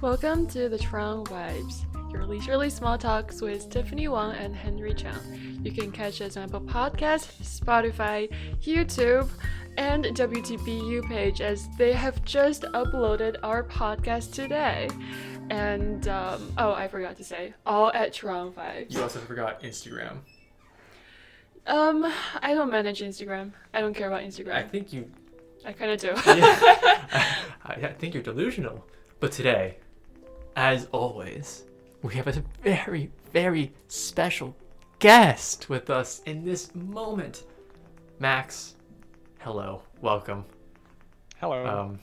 Welcome to the Chwang Vibes, your leisurely small talks with Tiffany Wang and Henry Chang. You can catch us on Apple Podcasts, Spotify, YouTube, and WTBU page as they have just uploaded our podcast today. And, I forgot to say, all at Chwang Vibes. You also forgot Instagram. I don't manage Instagram. I don't care about Instagram. I kind of do. Yeah. I think you're delusional. But today, as always, we have a very, very special guest with us in this moment. Max, hello, welcome. Hello.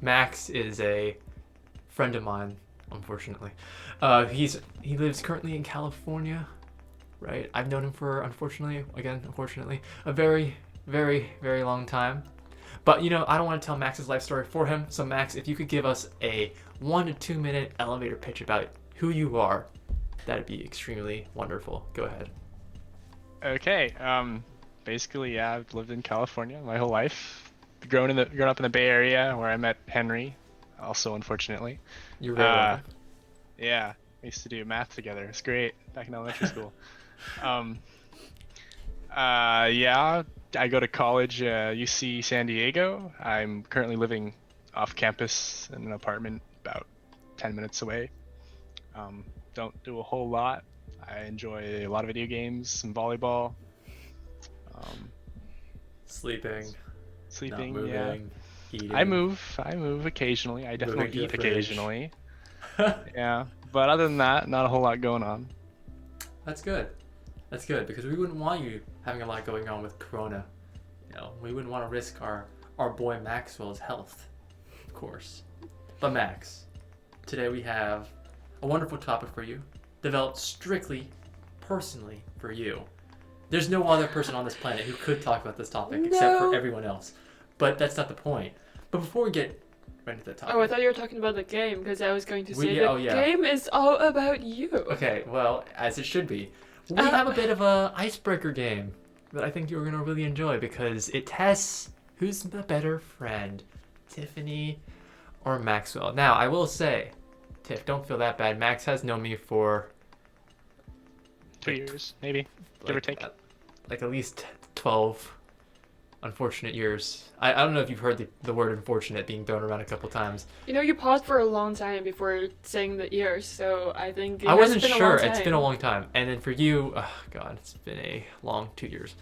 Max is a friend of mine, unfortunately. He lives currently in California, right? I've known him for, unfortunately, a very, very, very long time. But, I don't want to tell Max's life story for him. So, Max, if you could give us a 1 to 2 minute elevator pitch about who you are, that'd be extremely wonderful. Go ahead. Okay. Basically, yeah, I've lived in California my whole life. Grown up in the Bay Area where I met Henry, also unfortunately. You're very welcome. Yeah, we used to do math together. It's great back in elementary school. Yeah, I go to college, UC San Diego. I'm currently living off campus in an apartment about 10 minutes away. Don't do a whole lot. I enjoy a lot of video games, some volleyball. Sleeping, not moving, yeah. eating. I move occasionally. I definitely Moving to eat the fridge. occasionally. Yeah, but other than that, not a whole lot going on. That's good. That's good, because we wouldn't want you having a lot going on with Corona. We wouldn't want to risk our boy Maxwell's health, of course. But Max, today we have a wonderful topic for you, developed strictly, personally for you. There's no other person on this planet who could talk about this topic except for everyone else. But that's not the point. But before we get right into the topic... Oh, I thought you were talking about the game, because I was going to say yeah. game is all about you. Okay, well, as it should be. We have a bit of a icebreaker game that I think you're going to really enjoy because it tests who's the better friend, Tiffany or Maxwell. Now, I will say, Tiff, don't feel that bad. Max has known me for 2 years, maybe, give or take. Like at least 12 unfortunate years. I don't know if you've heard the word unfortunate being thrown around a couple times. You paused for a long time before saying the years, so I think I wasn't sure. It's been a long time. And then for you, oh God, it's been a long 2 years.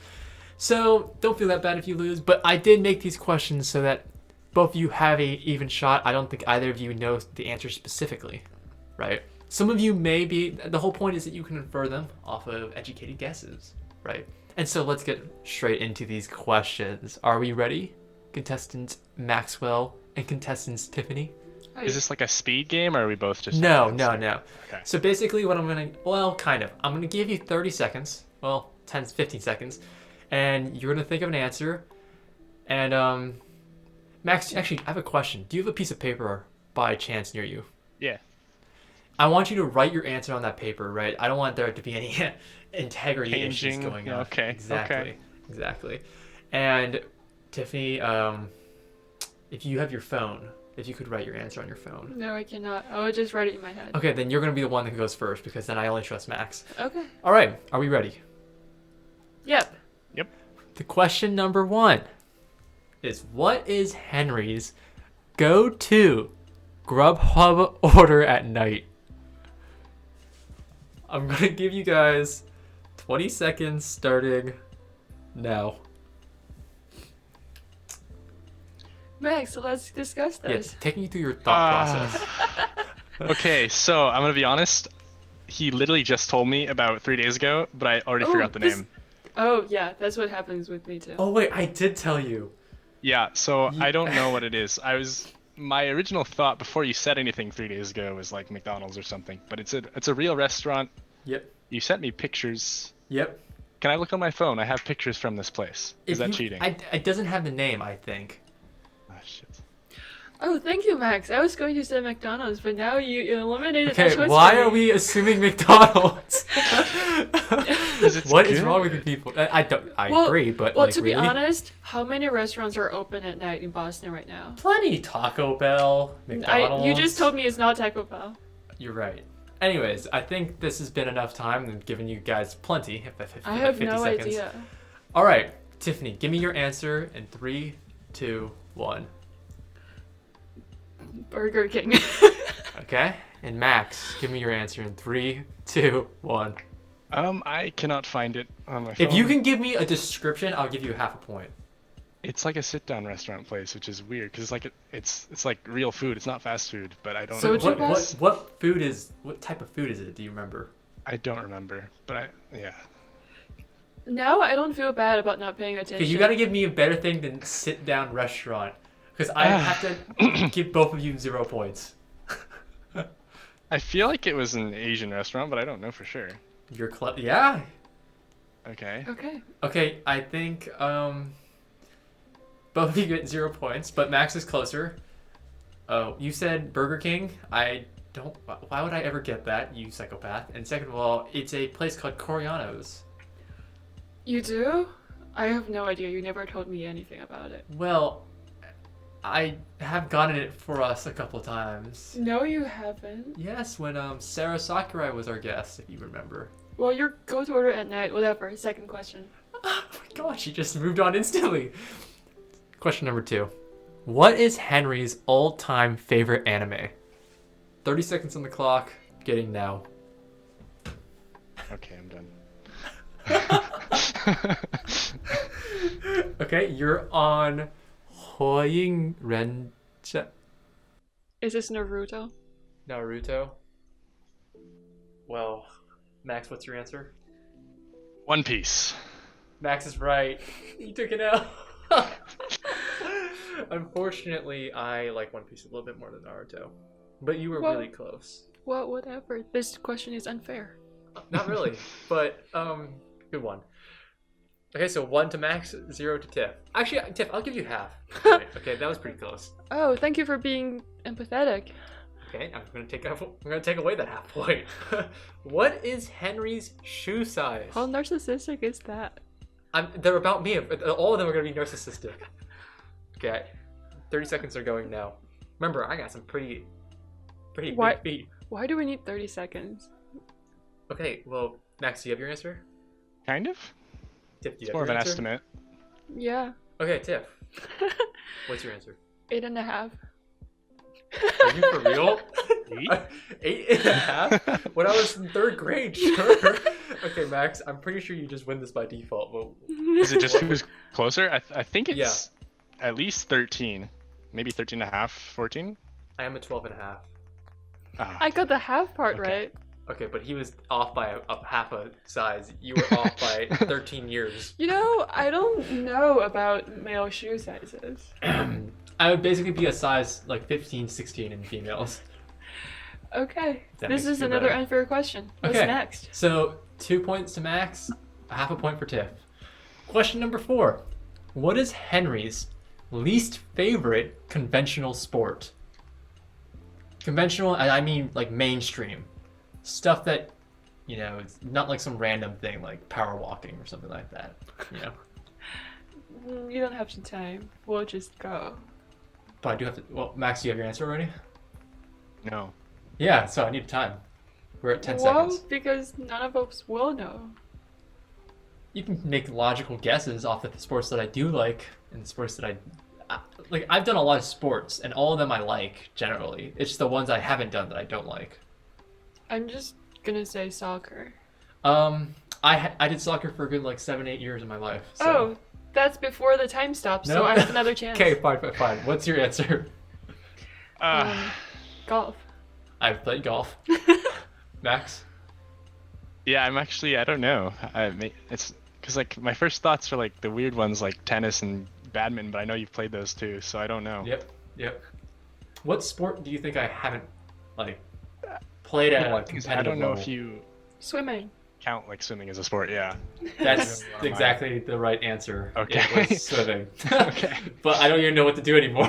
So don't feel that bad if you lose. But I did make these questions so that both of you have a even shot. I don't think either of you know the answer specifically, right? Some of you may be. The whole point is that you can infer them off of educated guesses, right? And so let's get straight into these questions. Are we ready? Contestants Maxwell and contestants Tiffany? Is this like a speed game, or are we both just... No. Okay. So basically what I'm going to... kind of. I'm going to give you 30 seconds. Well, 10, 15 seconds. And you're going to think of an answer. And, Max, actually, I have a question. Do you have a piece of paper by chance near you? Yeah. I want you to write your answer on that paper, right? I don't want there to be any integrity issues Changing. going on. Okay. Exactly. And Tiffany, if you have your phone, if you could write your answer on your phone. No, I cannot. I would just write it in my head. Okay, then you're going to be the one that goes first because then I only trust Max. Okay. All right, are we ready? Yep. The question number 1 is, what is Henry's go-to Grubhub order at night? I'm going to give you guys 20 seconds starting now. Max, let's discuss this. Yes, taking you through your thought process. Okay, so I'm gonna be honest. He literally just told me about 3 days ago, but I already forgot the name. Oh, yeah, that's what happens with me too. Oh, wait, I did tell you. Yeah, so I don't know what it is. My original thought before you said anything 3 days ago was like McDonald's or something, but it's a real restaurant. Yep. You sent me pictures. Yep. Can I look on my phone? I have pictures from this place. Is that cheating? It doesn't have the name, I think. Ah, shit. Oh, thank you, Max. I was going to say McDonald's, but now you eliminated that Okay, choice why for are me. we assuming McDonald's? it's What is good. wrong with you people? I don't. I Well- agree, but Well, like to be really, honest, how many restaurants are open at night in Boston right now? plenty. Taco Bell, McDonald's. You just told me it's not Taco Bell. You're right. Anyways, I think this has been enough time and given you guys plenty. I have 50 no seconds. idea. All right, Tiffany, give me your answer in 3, 2, 1. Burger King. Okay, and Max, give me your answer in 3, 2, 1. I cannot find it on my phone. If you can give me a description, I'll give you half a point. It's like a sit-down restaurant place, which is weird because it's like real food. It's not fast food, but I don't. So know would you what it guys- is. What type of food is it? Do you remember? I don't remember, but yeah. Now I don't feel bad about not paying attention. Okay, you gotta give me a better thing than sit down restaurant, because I have to give both of you 0 points. I feel like it was an Asian restaurant, but I don't know for sure. You're yeah. Okay. Okay. Okay, I think both of you get 0 points, but Max is closer. Oh, you said Burger King. I don't. Why would I ever get that, you psychopath? And second of all, it's a place called Coriano's. You do? I have no idea. You never told me anything about it. Well, I have gotten it for us a couple times. No, you haven't. Yes, when Sarah Sakurai was our guest, if you remember. Well, you're go to order at night. Whatever. Second question. Oh my god, she just moved on instantly. Question number 2. What is Henry's all-time favorite anime? 30 seconds on the clock, getting now. Okay, I'm done. Okay, you're on Hoying Renja Is this Naruto? Naruto. Well, Max, what's your answer? One Piece. Max is right. You took it out. Unfortunately, I like One Piece a little bit more than Naruto. But you were Well- really close. Well, whatever. This question is unfair. Not really, but good one. Okay, so 1 to Max, 0 to Tiff. Actually, Tiff, I'll give you half. Right, okay, that was pretty close. Oh, thank you for being empathetic. Okay, I'm gonna take away that half point. What is Henry's shoe size? How narcissistic is that? They're about me. All of them are gonna be narcissistic. Okay, 30 seconds are going now. Remember, I got some pretty Why- big feet. Why do we need 30 seconds? Okay, well, Max, do you have your answer? Kind of. Tiff, do you It's have more of your an answer? estimate. Yeah. Okay, Tiff, what's your answer? 8.5. Are you for real? 8.5? When I was in 3rd grade, sure. Okay, Max, I'm pretty sure you just win this by default. Well, Is it just who's closer? I think it's Yeah. at least 13. Maybe 13 and a half, 14? I am a 12.5. Ah, I got the half part Okay. right. Okay, but he was off by a half a size. You were off by 13 years. You know, I don't know about male shoe sizes. I would basically be a size like 15, 16 in females. Okay. That This makes you is feel another better. unfair question. What's Okay. next? So 2 points to Max, a half a point for Tiff. Question number 4. What is Henry's least favorite conventional sport? Conventional, and I mean like mainstream. Stuff that, you know, it's not like some random thing like power walking or something like that. You know? You don't have to time. We'll just go. But I do have to. Well, Max, do you have your answer already? no. Yeah, so I need time. We're at 10 Well, seconds. because none of us will know. You can make logical guesses off of the sports that I do like and the sports that like. I've done a lot of sports, and all of them I like generally. It's just the ones I haven't done that I don't like. I'm just gonna say soccer. I did soccer for a good like 7-8 years in my life. So. Oh, that's before the time stops, so No. I have another chance. Okay, fine. What's your answer? Golf. I've played golf. Max? Yeah, I don't know. It's because like my first thoughts are like the weird ones like tennis and badminton, but I know you've played those too, so I don't know. Yep. What sport do you think I haven't like played at a Well, I competitive don't know level? if you. Swimming. count like swimming as a sport. Yeah. That's One of mine. exactly the right answer. Okay. It was swimming. Okay. But I don't even know what to do anymore.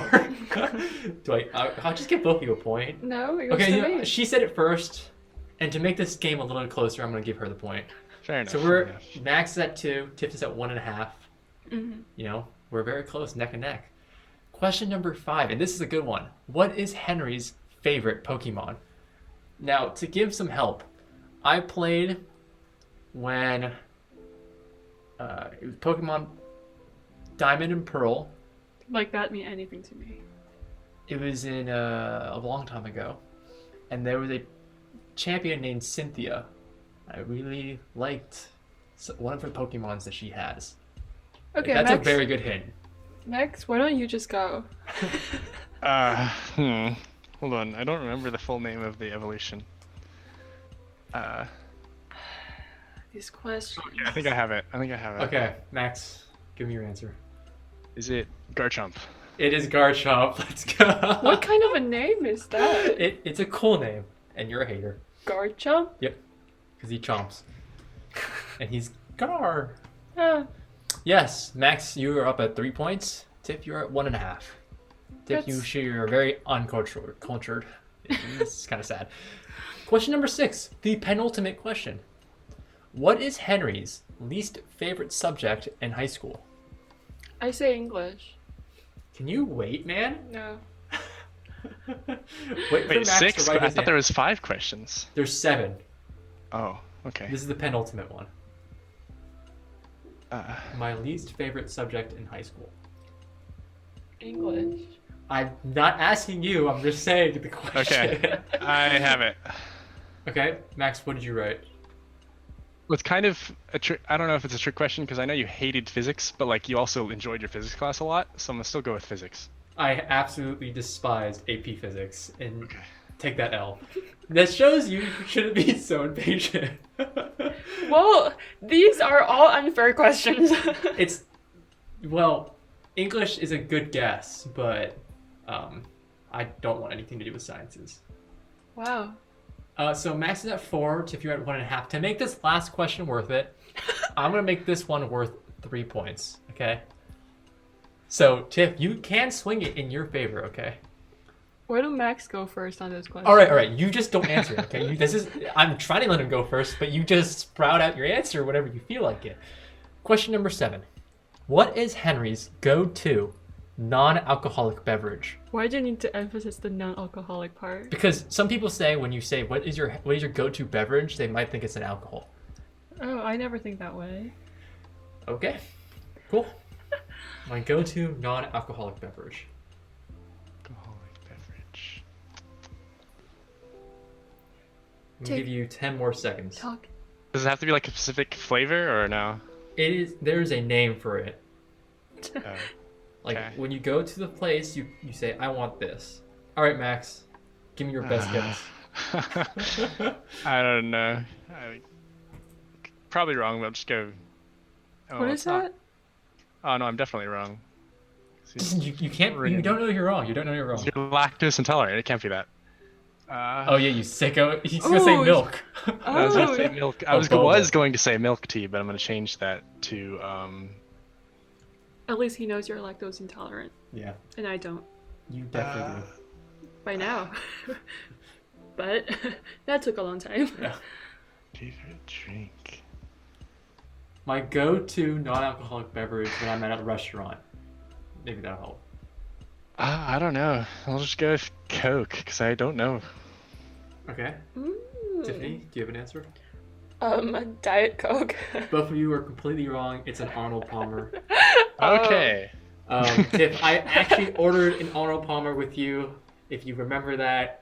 I'll just give both of you a point. No, it goes Okay, to you know, me. she said it first, and to make this game a little closer, I'm going to give her the point. Fair enough. So fair enough. Max is at 2, Tiff is at 1.5. Mhm. You know, we're very close, neck and neck. Question number 5, and this is a good one. What is Henry's favorite Pokemon? Now, to give some help, I played when it was Pokemon Diamond and Pearl. Like that mean anything to me. It was in a long time ago, and there was a champion named Cynthia. I really liked one of her Pokemons that she has. Okay, That's Max. a very good hint. Max, why don't you just go? Hold on. I don't remember the full name of the evolution. These questions. I think I have it. Okay, Max, give me your answer. Is it Garchomp? It is Garchomp. Let's go. What kind of a name is that? It's a cool name, and you're a hater. Garchomp? Yep, because he chomps, and he's Gar. Ah, Yes, Max, you are up at 3 points. Tiff, you're at 1.5. Tiff, That's- you're very uncultured. Cultured. It's kind of sad. Question number 6, the penultimate question. What is Henry's least favorite subject in high school? I say English. Can you wait, man? No. Wait for Wait, Max 6? to write I his thought there answer. was 5 questions. There's 7. Oh, okay. This is the penultimate one. Uh, My least favorite subject in high school. English. I'm not asking you. I'm just saying the question. okay, I have it. Okay, Max, what did you write? It's kind of a trick. I don't know if it's a trick question because I know you hated physics, but like you also enjoyed your physics class a lot. So I'm gonna still go with physics. I absolutely despised AP Physics and Okay. take that L. That shows you shouldn't be so impatient. Well, these are all unfair questions. It's, well, English is a good guess, but I don't want anything to do with sciences. Wow. So Max is at 4, Tiff, you're at 1.5. To make this last question worth it, I'm gonna make this one worth 3 points. Okay. So Tiff, you can swing it in your favor. Okay. Why don't Max go first on this question? All right. You just don't answer. Okay. I'm trying to let him go first, but you just sprout out your answer whenever you feel like it. Question number 7. What is Henry's go-to non-alcoholic beverage? Why do you need to emphasize the non-alcoholic part? Because some people say when you say what is your go-to beverage, they might think it's an alcohol. Oh, I never think that way. Okay, cool. My go-to non-alcoholic beverage. Alcoholic beverage. I'm gonna give you 10 more seconds. Talk. Does it have to be like a specific flavor or no? There's a name for it. Oh. Like Okay. when you go to the place, you say, I want this. All right, Max, give me your best guess. I don't know. Probably wrong, but I'll just go. Oh, What it's is not- that? Oh no, I'm definitely wrong. You can't. You don't know you're wrong. You don't know you're wrong. You're lactose intolerant. It can't be that. Oh yeah, you sicko. He's gonna say Oh, milk. I was gonna Oh, say milk. I Oh, was boba. going to say milk tea, but I'm gonna change that to at least he knows you're lactose intolerant, Yeah, and I don't. you definitely By now. But that took a long time. do. Yeah. favorite drink. My go-to non-alcoholic beverage when I'm at a restaurant. Maybe that'll help. I don't know. I'll just go with Coke because I don't know. Okay. Mm. Tiffany, do you have an answer? A Diet Coke. Both of you are completely wrong. It's an Arnold Palmer. Okay. Tiff, I actually ordered an Arnold Palmer with you. If you remember that.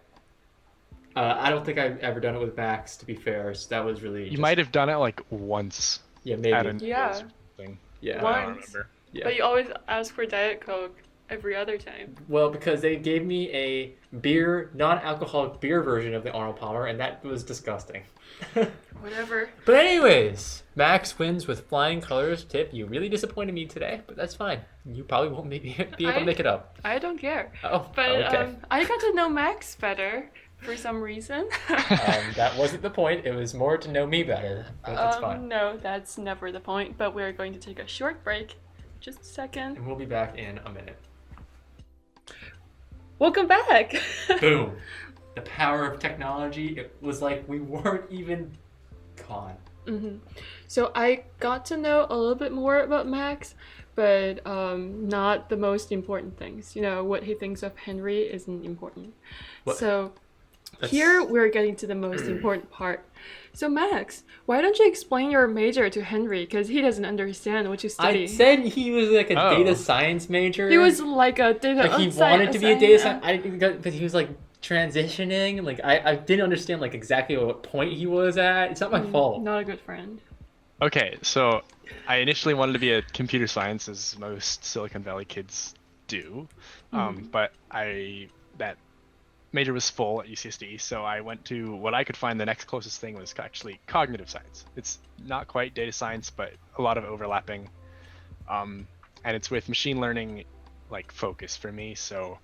I don't think I've ever done it with Max, to be fair. So that was really. You might have done it like once. Yeah, maybe. At a Yeah. thing. Yeah. What? I don't Once. remember. Yeah. But you always ask for Diet Coke every other time. Well, because they gave me a non-alcoholic beer version of the Arnold Palmer, and that was disgusting. Whatever. But anyways, Max wins with flying colors. Tip, you really disappointed me today, but that's fine. You probably won't be able to make it up. I don't care. Oh, But okay. I got to know Max better for some reason. That wasn't the point. It was more to know me better. But that's fine. No, that's never the point. But we're going to take a short break. Just a second. And we'll be back in a minute. Welcome back. Boom. The power of technology. It was like we weren't even gone. So I got to know a little bit more about Max, but not the most important things. You know, what he thinks of Henry isn't important. What? So here we're getting to the most important part. So Max, why don't you explain your major to Henry? Because he doesn't understand what you study. I said he was like a data science major. He was like a data like he wanted to be a data science. But he was like transitioning. Like I didn't understand like exactly what point he was at. It's not my fault. Not a good friend. Okay, so I initially wanted to be a computer science, as most Silicon Valley kids do, but that major was full at UCSD, so I went to what I could find. The next closest thing was actually cognitive science. It's not quite data science, but a lot of overlapping, and it's with machine learning like focus for me. So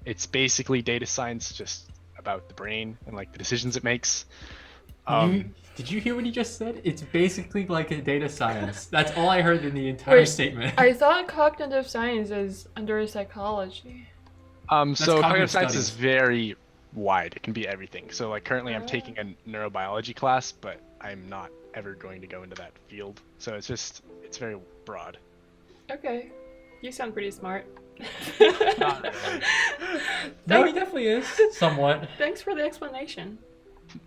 it's basically data science, just about the brain and like the decisions it makes. Did you hear what he just said? It's basically like a data science. That's all I heard in the entire statement. I thought cognitive science is under psychology. So cognitive science studies. is very wide. It can be everything. So like currently I'm taking a neurobiology class, but I'm not ever going to go into that field. So it's very broad. Okay. You sound pretty smart. Not really. No, he definitely is. Somewhat. Thanks for the explanation.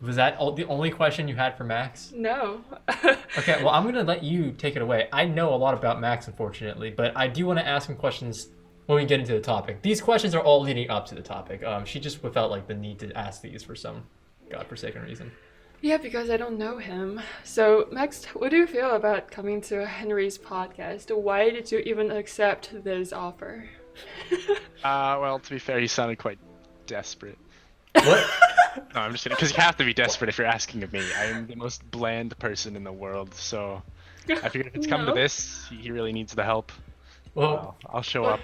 Was that the only question you had for Max? No. Okay, well, I'm going to let you take it away. I know a lot about Max, unfortunately, but I do want to ask him questions when we get into the topic. These questions are all leading up to the topic. She just felt like the need to ask these for some godforsaken reason. Yeah, because I don't know him. So, Max, what do you feel about coming to Henry's podcast? Why did you even accept this offer? Well, to be fair, he sounded quite desperate. What? No, I'm just kidding. Because you have to be desperate if you're asking of me. I am the most bland person in the world, so I figured if it's come to this, he really needs the help. Well, I'll show up.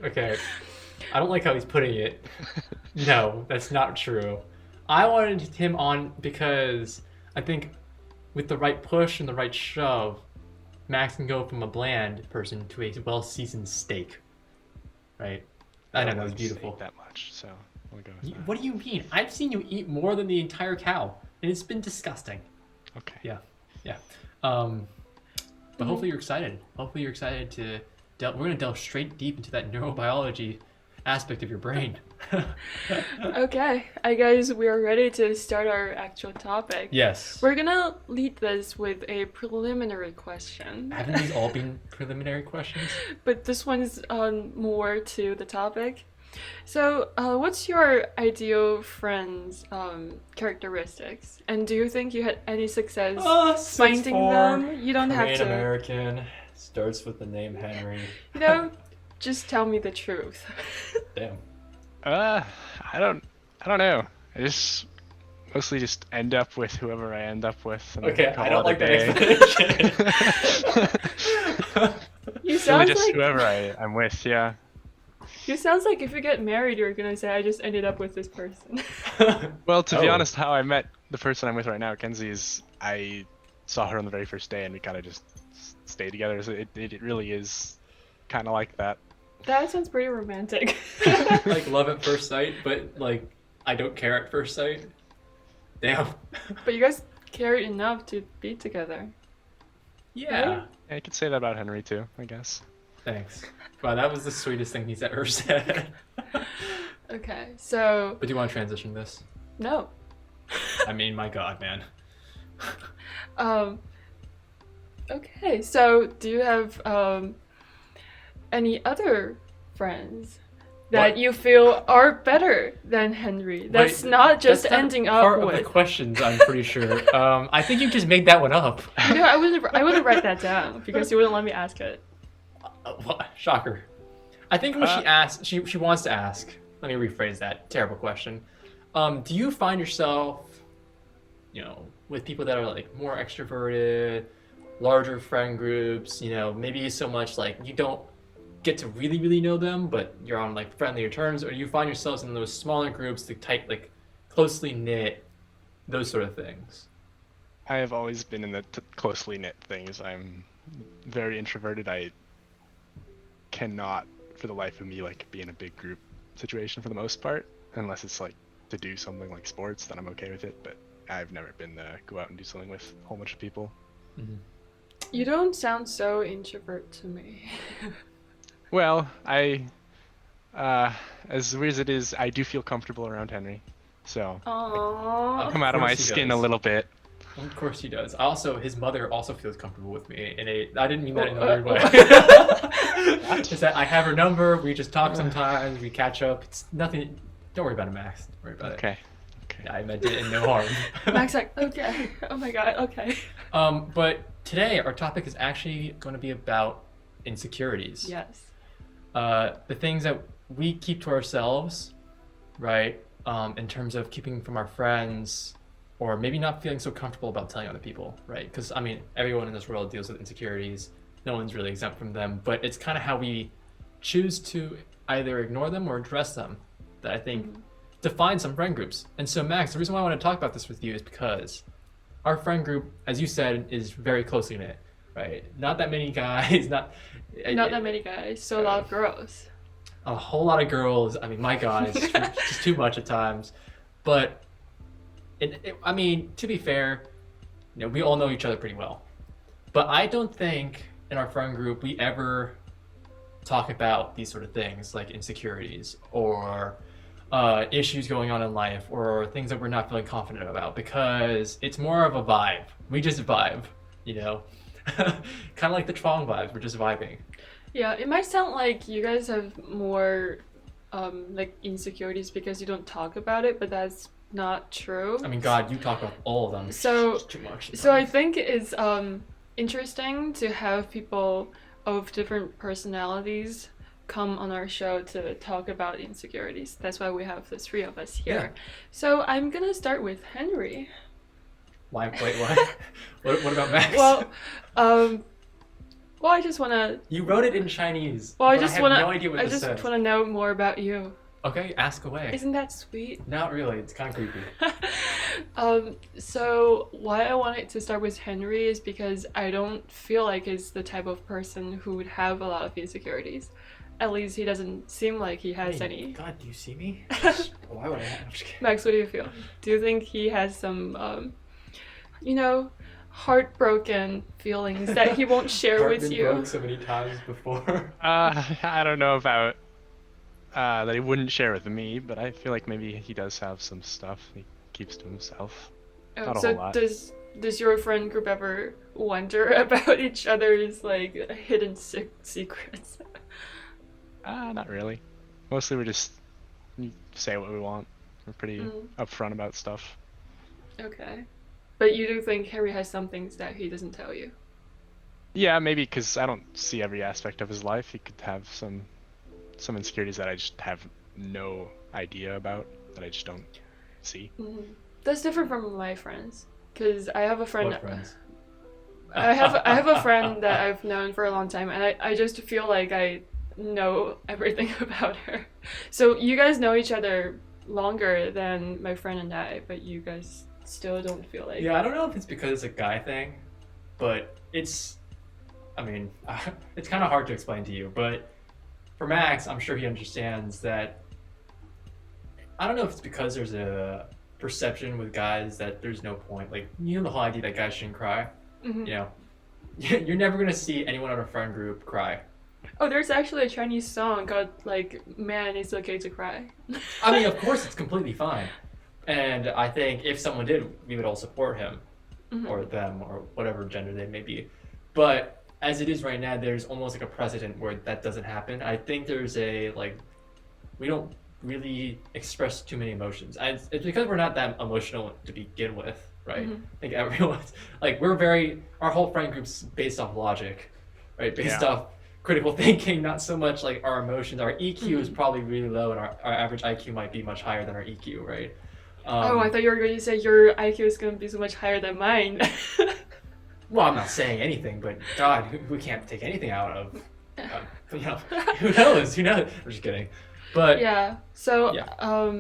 Okay. I don't like how he's putting it. No, that's not true. I wanted him on because I think with the right push and the right shove, Max can go from a bland person to a well-seasoned steak. Right? I don't know, it's beautiful. That much, so we'll go with that. What do you mean? I've seen you eat more than the entire cow, and it's been disgusting. Okay. Yeah. But hopefully you're excited. Hopefully you're excited to we're going to delve straight deep into that neurobiology aspect of your brain. Okay, I guess we are ready to start our actual topic. Yes. We're gonna lead this with a preliminary question. Haven't these all been preliminary questions? But this one's more to the topic. So, what's your ideal friend's characteristics? And do you think you had any success finding 6'4", them? You don't have Korean to. American, starts with the name Henry. You know, just tell me the truth. Damn. I don't know. I just mostly just end up with whoever I end up with. And Okay, call I don't it a like that day. explanation. You Really sound just like whoever I'm with, yeah. you sounds like if you get married, you're gonna say, "I just ended up with this person." Well, to be Oh. honest, how I met the person I'm with right now, Kenzie, is I saw her on the very first day and we kind of just stayed together. So it really is kind of like that. That sounds pretty romantic. Like love at first sight, but like I don't care at first sight. Damn. But you guys cared enough to be together. Yeah. Right? I could say that about Henry too, I guess. Thanks. Wow, that was the sweetest thing he's ever said. Okay, so But do you want to transition this? no. I mean, my God, man. Okay, so do you have any other friends that What? you feel are better than Henry? That's not just That's not ending part up of the with. questions, I'm pretty sure. I think you just made that one up. You know, I wouldn't write that down because you wouldn't let me ask it. Shocker. I think what she asked, she wants to ask. Let me rephrase that terrible question. Do you find yourself, with people that are like more extroverted, larger friend groups, maybe so much like you don't get to really, really know them, but you're on like friendlier terms, or do you find yourselves in those smaller groups, the tight, like closely knit, those sort of things? I have always been in the closely knit things. I'm very introverted. I cannot, for the life of me, like be in a big group situation for the most part, unless it's like to do something like sports. Then I'm okay with it. But I've never been go out and do something with a whole bunch of people. Mm-hmm. You don't sound so introvert to me. Well, as weird as it is, I do feel comfortable around Henry, so Aww. I'll come out of my skin a little bit. Of course he does. Also, his mother also feels comfortable with me. I didn't mean that in a weird way. Just that I have her number. We just talk sometimes. We catch up. It's nothing. Don't worry about it, Max. Don't worry about it. Okay. I meant it in no harm. Max like, okay. Oh my god, okay. But today our topic is actually going to be about insecurities. Yes. The things that we keep to ourselves, right? In terms of keeping from our friends, or maybe not feeling so comfortable about telling other people, right? Because I mean, everyone in this world deals with insecurities. No one's really exempt from them, but it's kind of how we choose to either ignore them or address them that I think define some friend groups. And so, Max, the reason why I want to talk about this with you is because our friend group, as you said, is very closely knit, right? Not that many guys, not that many guys, so a lot of girls. A whole lot of girls. I mean, my God, it's just too much at times. But I mean, to be fair, we all know each other pretty well. But I don't think in our friend group we ever talk about these sort of things like insecurities or issues going on in life or things that we're not feeling confident about, because it's more of a vibe. We just vibe, kind of like the Chwang vibes. We're just vibing. Yeah, it might sound like you guys have more like insecurities because you don't talk about it, but that's not true. I mean, God, you talk about all of them. So it's too much. So I think it's interesting to have people of different personalities come on our show to talk about insecurities. That's why we have the three of us here. Yeah. So I'm gonna start with Henry. Why? Wait, what? what about Max? Well, I just wanna. You wrote it in Chinese. Well, I just wanna. No idea what I this just says. wanna know more about you. Okay, ask away. Isn't that sweet? Not really. It's kind of creepy. So why I wanted to start with Henry is because I don't feel like he's the type of person who would have a lot of insecurities. At least he doesn't seem like he has any. God, do you see me? Why would I have? I'm just kidding. Max, what do you feel? Do you think he has some, heartbroken feelings that he won't share with you? Broke so many times before. I don't know about that he wouldn't share with me, but I feel like maybe he does have some stuff he keeps to himself. Not a whole lot. Does your friend group ever wonder about each other's like hidden secrets? Not really. Mostly we just say what we want. We're pretty upfront about stuff. Okay. But you do think Harry has some things that he doesn't tell you? Yeah, maybe because I don't see every aspect of his life. He could have some insecurities that I just have no idea about, that I just don't see. That's different from my friends, because I have a friend. What friends? I have a friend that I've known for a long time, and I just feel like I know everything about her. So you guys know each other longer than my friend and I, but you guys still don't feel like. Yeah, I don't know if it's because it's a guy thing, but it's kind of hard to explain to you, but for Max, I'm sure he understands that. I don't know if it's because there's a perception with guys that there's no point. Like, the whole idea that guys shouldn't cry. You're never gonna see anyone in a friend group cry. Oh, there's actually a Chinese song called like "Man, It's Okay to Cry." I mean, of course, it's completely fine, and I think if someone did, we would all support him, or them, or whatever gender they may be. But as it is right now, there's almost like a precedent where that doesn't happen. I think there's we don't really express too many emotions. It's because we're not that emotional to begin with, right? I think everyone's our whole friend group's based off logic, right? Based off critical thinking, not so much like our emotions. Our EQ is probably really low, and our average IQ might be much higher than our EQ, right? I thought you were going to say your IQ is going to be so much higher than mine. Well, I'm not saying anything, but God, we can't take anything out of You know, who knows? Who knows? I'm just kidding. But Yeah. So, Yeah.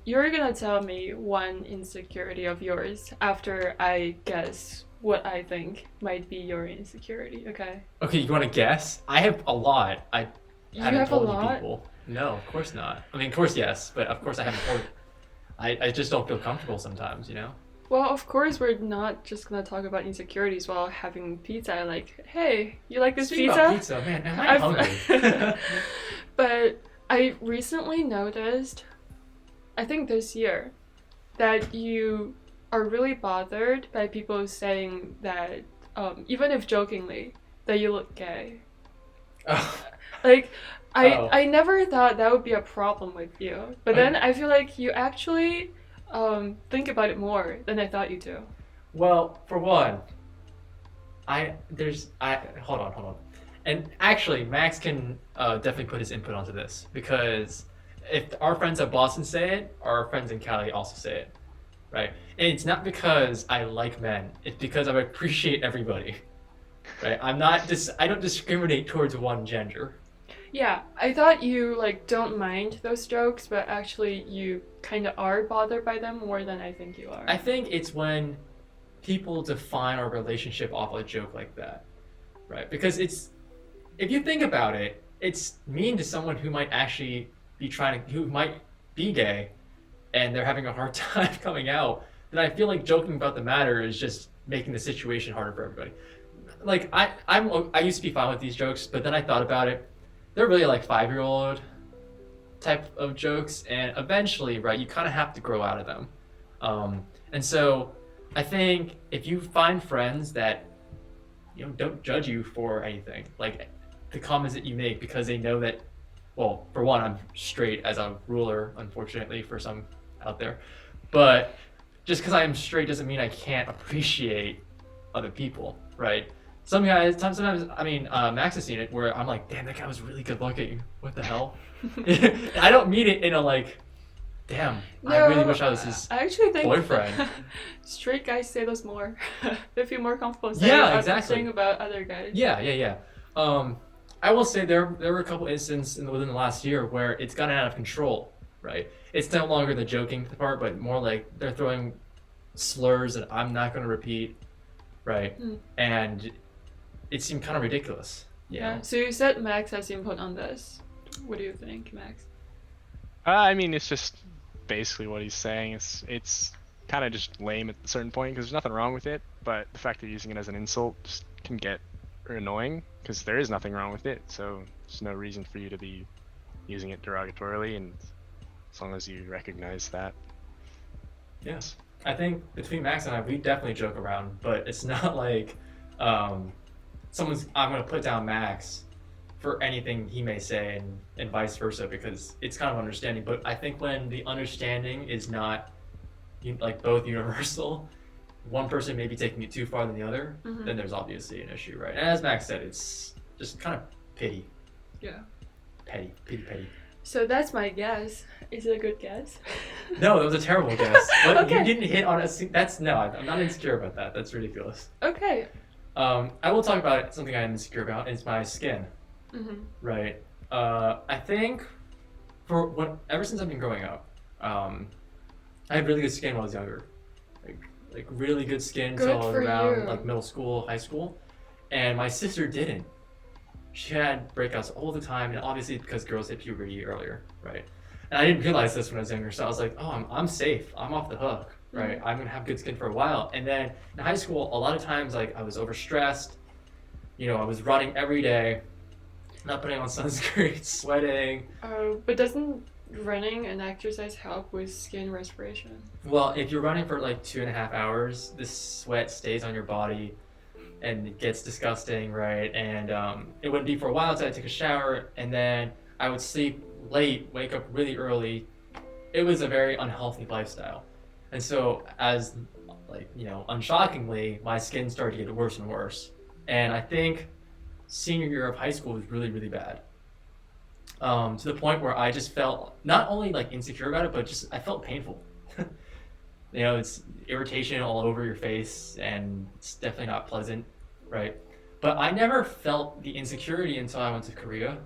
you're gonna tell me one insecurity of yours after I guess what I think might be your insecurity, okay? Okay, you want to guess? I have a lot. I You haven't have a told you lot? people. No, of course not. I mean, of course, yes, but of course I haven't told. I just don't feel comfortable sometimes, you know? Well, of course, we're not just gonna talk about insecurities while having pizza. Like, hey, you like this Speaking pizza? about pizza, man, am I hungry? But I recently noticed, I think this year, that you are really bothered by people saying that, even if jokingly, that you look gay. Oh, Like, Oh. I never thought that would be a problem with you. But then I feel like you actually think about it more than I thought you do. well, for one, hold on. And actually, Max can definitely put his input onto this because if our friends at Boston say it, our friends in Cali also say it, right? And it's not because I like men; it's because I appreciate everybody, right? I don't discriminate towards one gender. Yeah, I thought you like don't mind those jokes, but actually you kind of are bothered by them more than I think you are. I think it's when people define our relationship off a joke like that, right? Because if you think about it, it's mean to someone who might actually who might be gay, and they're having a hard time coming out. Then I feel like joking about the matter is just making the situation harder for everybody. Like I used to be fine with these jokes, but then I thought about it. They're really like 5-year-old type of jokes, and eventually, right, you kind of have to grow out of them. And so I think if you find friends that don't judge you for anything, like the comments that you make because they know that, well, for one, I'm straight as a ruler, unfortunately for some out there, but just because I am straight doesn't mean I can't appreciate other people, right? Some guys, sometimes, I mean, Max has seen it where I'm like, damn, that guy was really good looking. What the hell? I don't mean it in a like, damn, I really wish I was his I actually think boyfriend. straight guys say those more. They feel more comfortable saying, saying about other guys. Yeah. I will say there were a couple instances within the last year where it's gotten out of control, right? It's no longer the joking part, but more like they're throwing slurs that I'm not going to repeat, right? And it seemed kind of ridiculous. Yeah. So you said Max has input on this. What do you think, Max? I mean, it's just basically what he's saying. It's kind of just lame at a certain point because there's nothing wrong with it, but the fact that you're using it as an insult just can get annoying because there is nothing wrong with it. So there's no reason for you to be using it derogatorily, and as long as you recognize that. Yes. I think between Max and I, we definitely joke around, but it's not like I'm going to put down Max for anything he may say and vice versa, because it's kind of understanding. But I think when the understanding is not like both universal, one person may be taking it too far than the other, then there's obviously an issue, right? And as Max said, it's just kind of pity. Yeah. Petty. So that's my guess. Is it a good guess? No, that was a terrible guess. But Okay. You didn't hit on I'm not insecure about that. That's ridiculous. Okay. I will talk about something I'm insecure about. It's my skin. Right. I think ever since I've been growing up, I had really good skin when I was younger. Like really good skin Good till for around you. like middle school, high school. And my sister didn't. She had breakouts all the time, and obviously because girls hit puberty earlier, right? And I didn't realize this when I was younger, so I was like, oh, I'm safe. I'm off the hook, right? I'm gonna have good skin for a while. And then in high school, a lot of times like I was overstressed. I was running every day, not putting on sunscreen, sweating. But doesn't running and exercise help with skin respiration? Well, if you're running for like 2.5 hours, the sweat stays on your body and it gets disgusting, right? And it wouldn't be for a while until I take a shower, and then I would sleep late, wake up really early. It was a very unhealthy lifestyle. And so as unshockingly, my skin started to get worse and worse. And I think senior year of high school was really, really bad. To the point where I just felt not only like insecure about it, but just I felt painful. It's irritation all over your face, and it's definitely not pleasant, right? But I never felt the insecurity until I went to Korea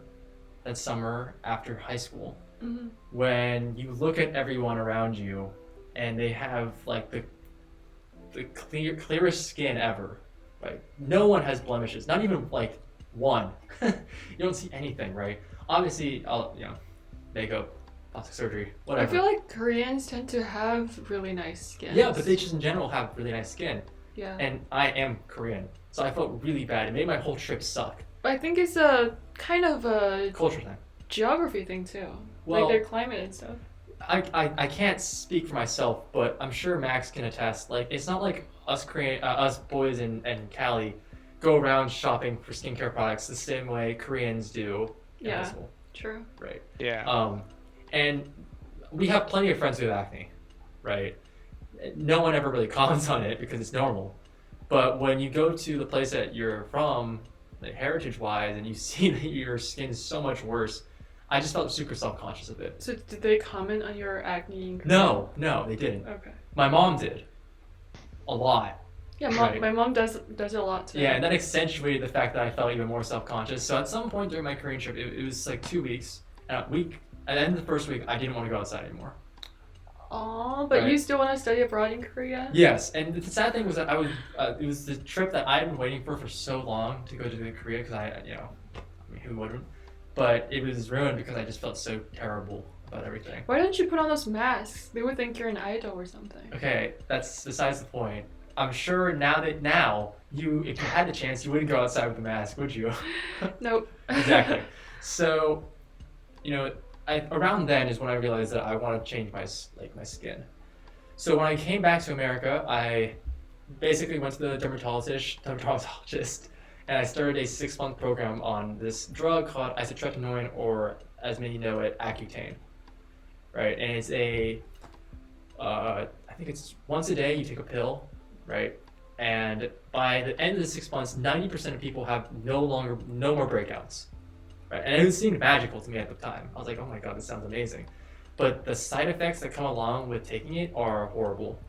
that summer after high school. Mm-hmm. When you look at everyone around you and they have like the clearest skin ever, right? No one has blemishes, not even like one. You don't see anything, right? Obviously, makeup, plastic surgery, whatever. I feel like Koreans tend to have really nice skin. Yeah, but they just in general have really nice skin. Yeah. And I am Korean, so I felt really bad. It made my whole trip suck. I think it's a kind of a Culture thing. geography thing too. Well, like their climate and stuff. I can't speak for myself, but I'm sure Max can attest. Like, it's not like us boys in Cali go around shopping for skincare products the same way Koreans do in high Yeah. school, True. right? Yeah. And we have plenty of friends with acne, right? No one ever really comments on it because it's normal. But when you go to the place that you're from, like heritage-wise, and you see that your skin is so much worse, I just felt super self-conscious of it. So did they comment on your acne in Korea? No, they didn't. Okay. My mom did. A lot. Yeah, Right. my mom does it a lot too. Yeah, and that accentuated the fact that I felt even more self-conscious. So at some point during my Korean trip, it was like 2 weeks. And at the end of the first week, I didn't want to go outside anymore. Aw, but Right. you still want to study abroad in Korea? Yes, and the sad thing was that it was the trip that I had been waiting for so long to go to Korea because I mean, who wouldn't? But it was ruined because I just felt so terrible about everything. Why don't you put on those masks? They would think you're an idol or something. Okay, that's besides the point. I'm sure now if you had the chance, you wouldn't go outside with a mask, would you? Nope. Exactly. So, around then is when I realized that I want to change my skin. So when I came back to America, I basically went to the dermatologist, and I started a 6-month program on this drug called isotretinoin, or as many know it, Accutane. Right, and it's I think it's once a day you take a pill, right? And by the end of the 6 months, 90% of people have no more breakouts. Right? And it seemed magical to me at the time. I was like, oh my god, this sounds amazing. But the side effects that come along with taking it are horrible.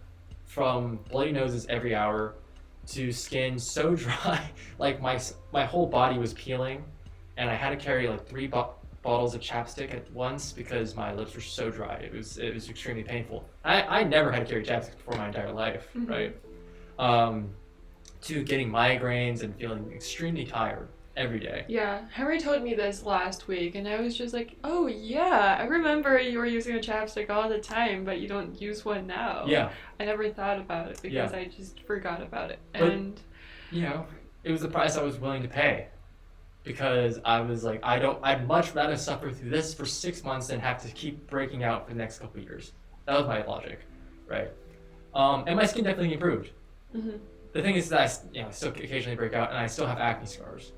From bloody noses every hour to skin so dry, like my whole body was peeling, and I had to carry like 3 bottles of chapstick at once because my lips were so dry. It was extremely painful. I never had to carry chapstick before my entire life, Mhm. right? To getting migraines and feeling extremely tired every day. Yeah, Henry told me this last week, and I was just like, oh yeah, I remember you were using a chapstick all the time, but you don't use one now. Yeah. I never thought about it because Yeah. I just forgot about it. But- And It was the price I was willing to pay. Because I was like, I'd much rather suffer through this for 6 months than have to keep breaking out for the next couple of years. That was my logic, right? And my skin definitely improved. Mhm. The thing is that I still occasionally break out, and I still have acne scars.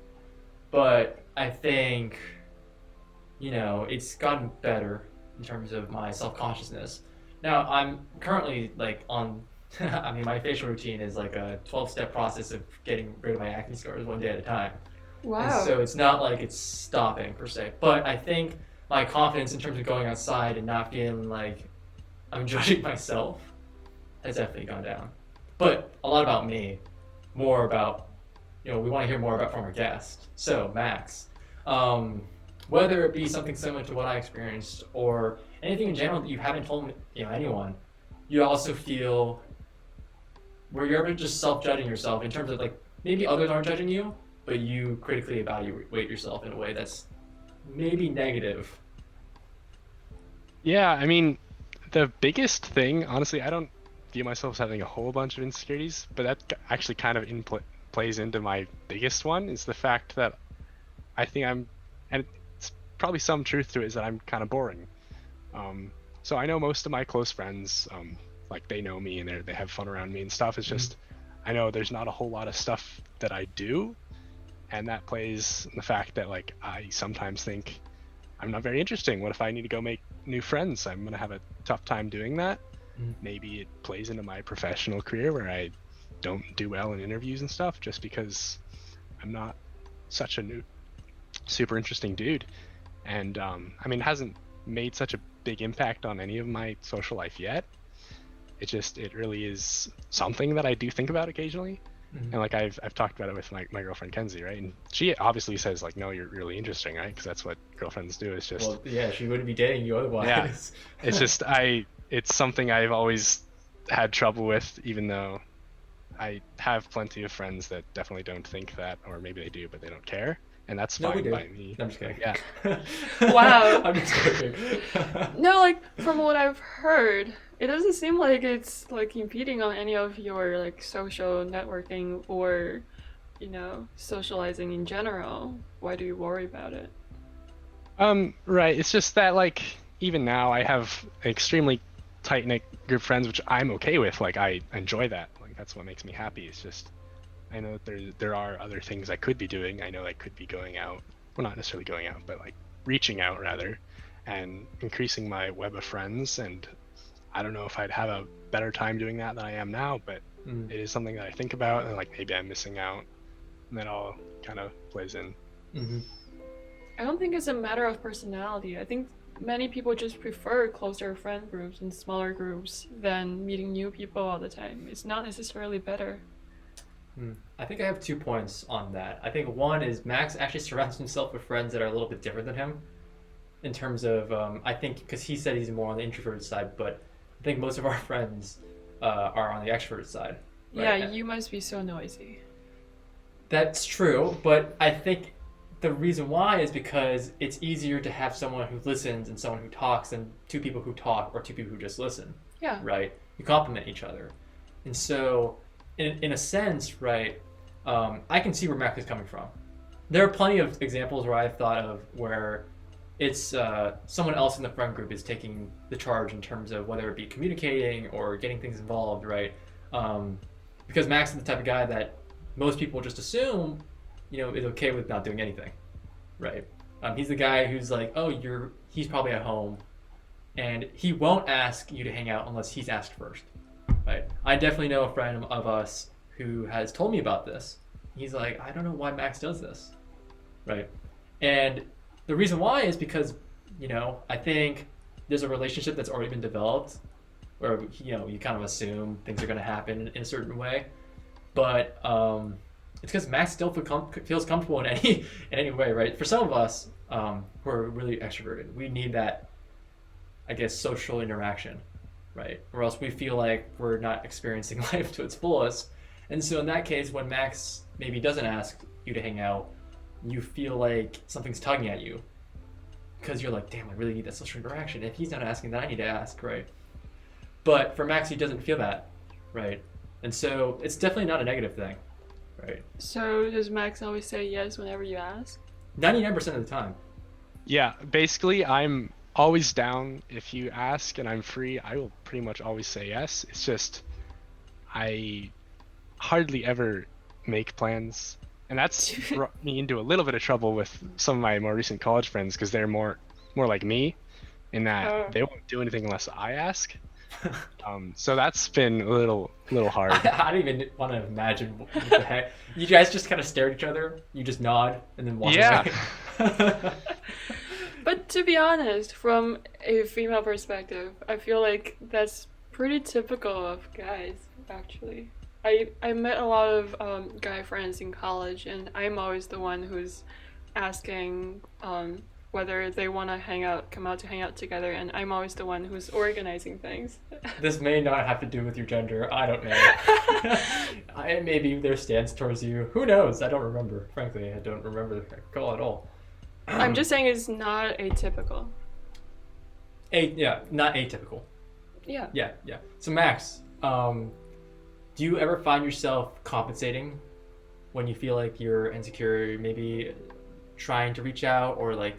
But I think, it's gotten better in terms of my self-consciousness. Now, I'm currently like on, I mean, my facial routine is like a 12-step process of getting rid of my acne scars one day at a time. Wow. And so it's not like it's stopping per se. But I think my confidence in terms of going outside and not feeling like I'm judging myself has definitely gone down. But a lot about me, more about, we want to hear more about from our guest. So, Max, whether it be something similar to what I experienced or anything in general that you haven't told anyone, you also feel where you're ever just self-judging yourself in terms of like maybe others aren't judging you, but you critically evaluate yourself in a way that's maybe negative. Yeah, I mean, the biggest thing, honestly, I don't view myself as having a whole bunch of insecurities, but that actually kind of plays into my biggest one, is the fact that I think and it's probably some truth to it, is that I'm kind of boring. So I know most of my close friends, like they know me and they have fun around me and stuff. It's just, I know there's not a whole lot of stuff that I do, and that plays in the fact that like I sometimes think I'm not very interesting. What if I need to go make new friends? I'm gonna have a tough time doing that. Maybe it plays into my professional career where I don't do well in interviews and stuff just because I'm not such a new super interesting dude. And I mean, it hasn't made such a big impact on any of my social life yet. It really is something that I do think about occasionally. And like I've talked about it with my girlfriend Kenzie, right? And she obviously says like, no, you're really interesting, right? Because that's what girlfriends do. It's just Well, yeah, she wouldn't be dating you otherwise. Yeah. It's just it's something I've always had trouble with, even though I have plenty of friends that definitely don't think that, or maybe they do, but they don't care, and that's No, we fine do. by me. No, I'm just kidding. Yeah. Wow. I'm just kidding. No, like from what I've heard, it doesn't seem like it's like impeding on any of your like social networking or, socializing in general. Why do you worry about it? Right. It's just that like even now I have an extremely tight knit group of friends, which I'm okay with. Like I enjoy that. Like that's what makes me happy. It's just I know that there are other things I could be doing. I know I could be going out. Well, not necessarily going out, but like reaching out rather, and increasing my web of friends. And I don't know if I'd have a better time doing that than I am now, but it is something that I think about, and like maybe I'm missing out, and that all kind of plays in. Mm-hmm. I don't think it's a matter of personality. I think many people just prefer closer friend groups and smaller groups than meeting new people all the time. It's not necessarily better. I think I have 2 points on that. I think one is Max actually surrounds himself with friends that are a little bit different than him in terms of, I think, because he said he's more on the introverted side, but I think most of our friends are on the extroverted side. Right? Yeah, you must be so noisy. That's true, but I think the reason why is because it's easier to have someone who listens and someone who talks than 2 people who talk or 2 people who just listen. Yeah. Right? You complement each other. And so, in a sense, right, I can see where Mac is coming from. There are plenty of examples where I've thought of where it's someone else in the friend group is taking the charge in terms of whether it be communicating or getting things involved, right? Because Max is the type of guy that most people just assume, is okay with not doing anything, right? He's the guy who's like, he's probably at home, and he won't ask you to hang out unless he's asked first, right? I definitely know a friend of us who has told me about this. He's like, I don't know why Max does this, right? And the reason why is because, I think there's a relationship that's already been developed where, you kind of assume things are going to happen in a certain way. But it's because Max still feels comfortable in any way, right? For some of us who are really extroverted, we need that, I guess, social interaction, right? Or else we feel like we're not experiencing life to its fullest. And so in that case, when Max maybe doesn't ask you to hang out, you feel like something's tugging at you because you're like, damn, I really need that social interaction. If he's not asking, then I need to ask, right? But for Max, he doesn't feel that, right? And so it's definitely not a negative thing, right? So does Max always say yes whenever you ask? 99% of the time. Yeah, basically I'm always down. If you ask and I'm free, I will pretty much always say yes. It's just I hardly ever make plans, and that's brought me into a little bit of trouble with some of my more recent college friends because they're more like me in that they won't do anything unless I ask. So that's been a little hard. I don't even want to imagine what the heck. You guys just kind of stare at each other, you just nod, and then walk away. But to be honest, from a female perspective, I feel like that's pretty typical of guys, actually. I met a lot of guy friends in college, and I'm always the one who's asking whether they want to come out to hang out together, and I'm always the one who's organizing things. This may not have to do with your gender. I don't know. Maybe their stance towards you. Who knows? I don't remember. Frankly, I don't remember the call at all. I'm just saying it's not atypical. Not atypical. Yeah. Yeah. So Max, do you ever find yourself compensating when you feel like you're insecure, maybe trying to reach out or like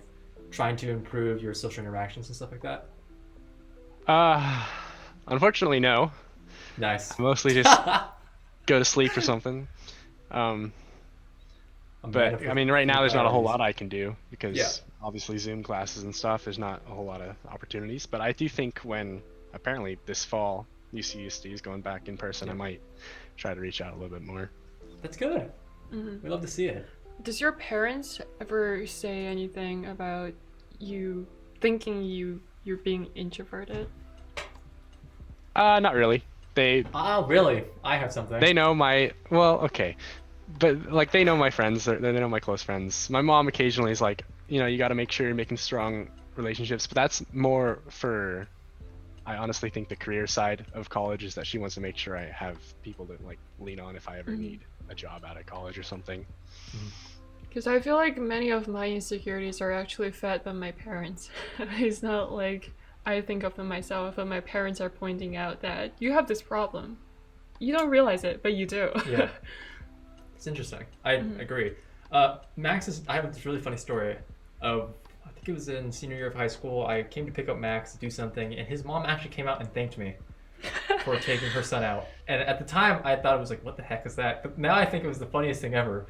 trying to improve your social interactions and stuff like that? Unfortunately, no. Nice. I mostly just go to sleep or something. But I mean, right now there's not a whole lot I can do because obviously Zoom classes and stuff, there's not a whole lot of opportunities. But I do think when apparently this fall UCSD is going back in person, I might try to reach out a little bit more. That's good. Mm-hmm. We love to see it. Does your parents ever say anything about you thinking you're being introverted? Not really. They Oh, really? I have something. they know my well, okay, but like they know my friends. They know my close friends. My mom occasionally is like, you got to make sure you're making strong relationships. But that's more for. I honestly think the career side of college is that she wants to make sure I have people to like lean on if I ever need a job out of college or something. Because I feel like many of my insecurities are actually fed by my parents. It's not like I think of them myself, but my parents are pointing out that you have this problem. You don't realize it, but you do. Yeah. It's interesting. I agree. I have this really funny story of, I think it was in senior year of high school. I came to pick up Max to do something, and his mom actually came out and thanked me for taking her son out. And at the time, I thought it was like, what the heck is that? But now I think it was the funniest thing ever,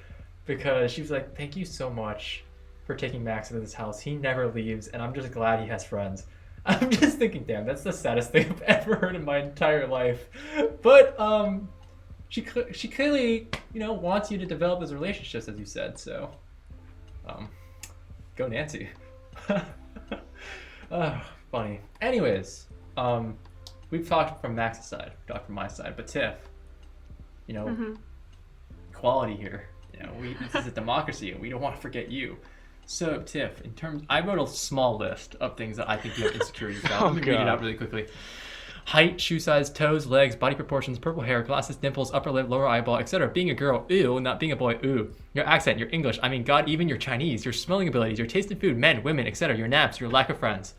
because she was like, thank you so much for taking Max into this house. He never leaves, and I'm just glad he has friends. I'm just thinking, damn, that's the saddest thing I've ever heard in my entire life. But she clearly, wants you to develop those relationships, as you said. So, go Nancy. Funny. Anyways, we've talked from Max's side, we've talked from my side, but Tiff, equality here. This is a democracy, and we don't want to forget you. So, Tiff, I wrote a small list of things that I think you have insecurities about. Let me read it out really quickly. Height, shoe size, toes, legs, body proportions, purple hair, glasses, dimples, upper lip, lower eyeball, etc. Being a girl, ew, not being a boy, ooh. Your accent, your English, God, even your Chinese, your smelling abilities, your taste in food, men, women, etc. Your naps, your lack of friends.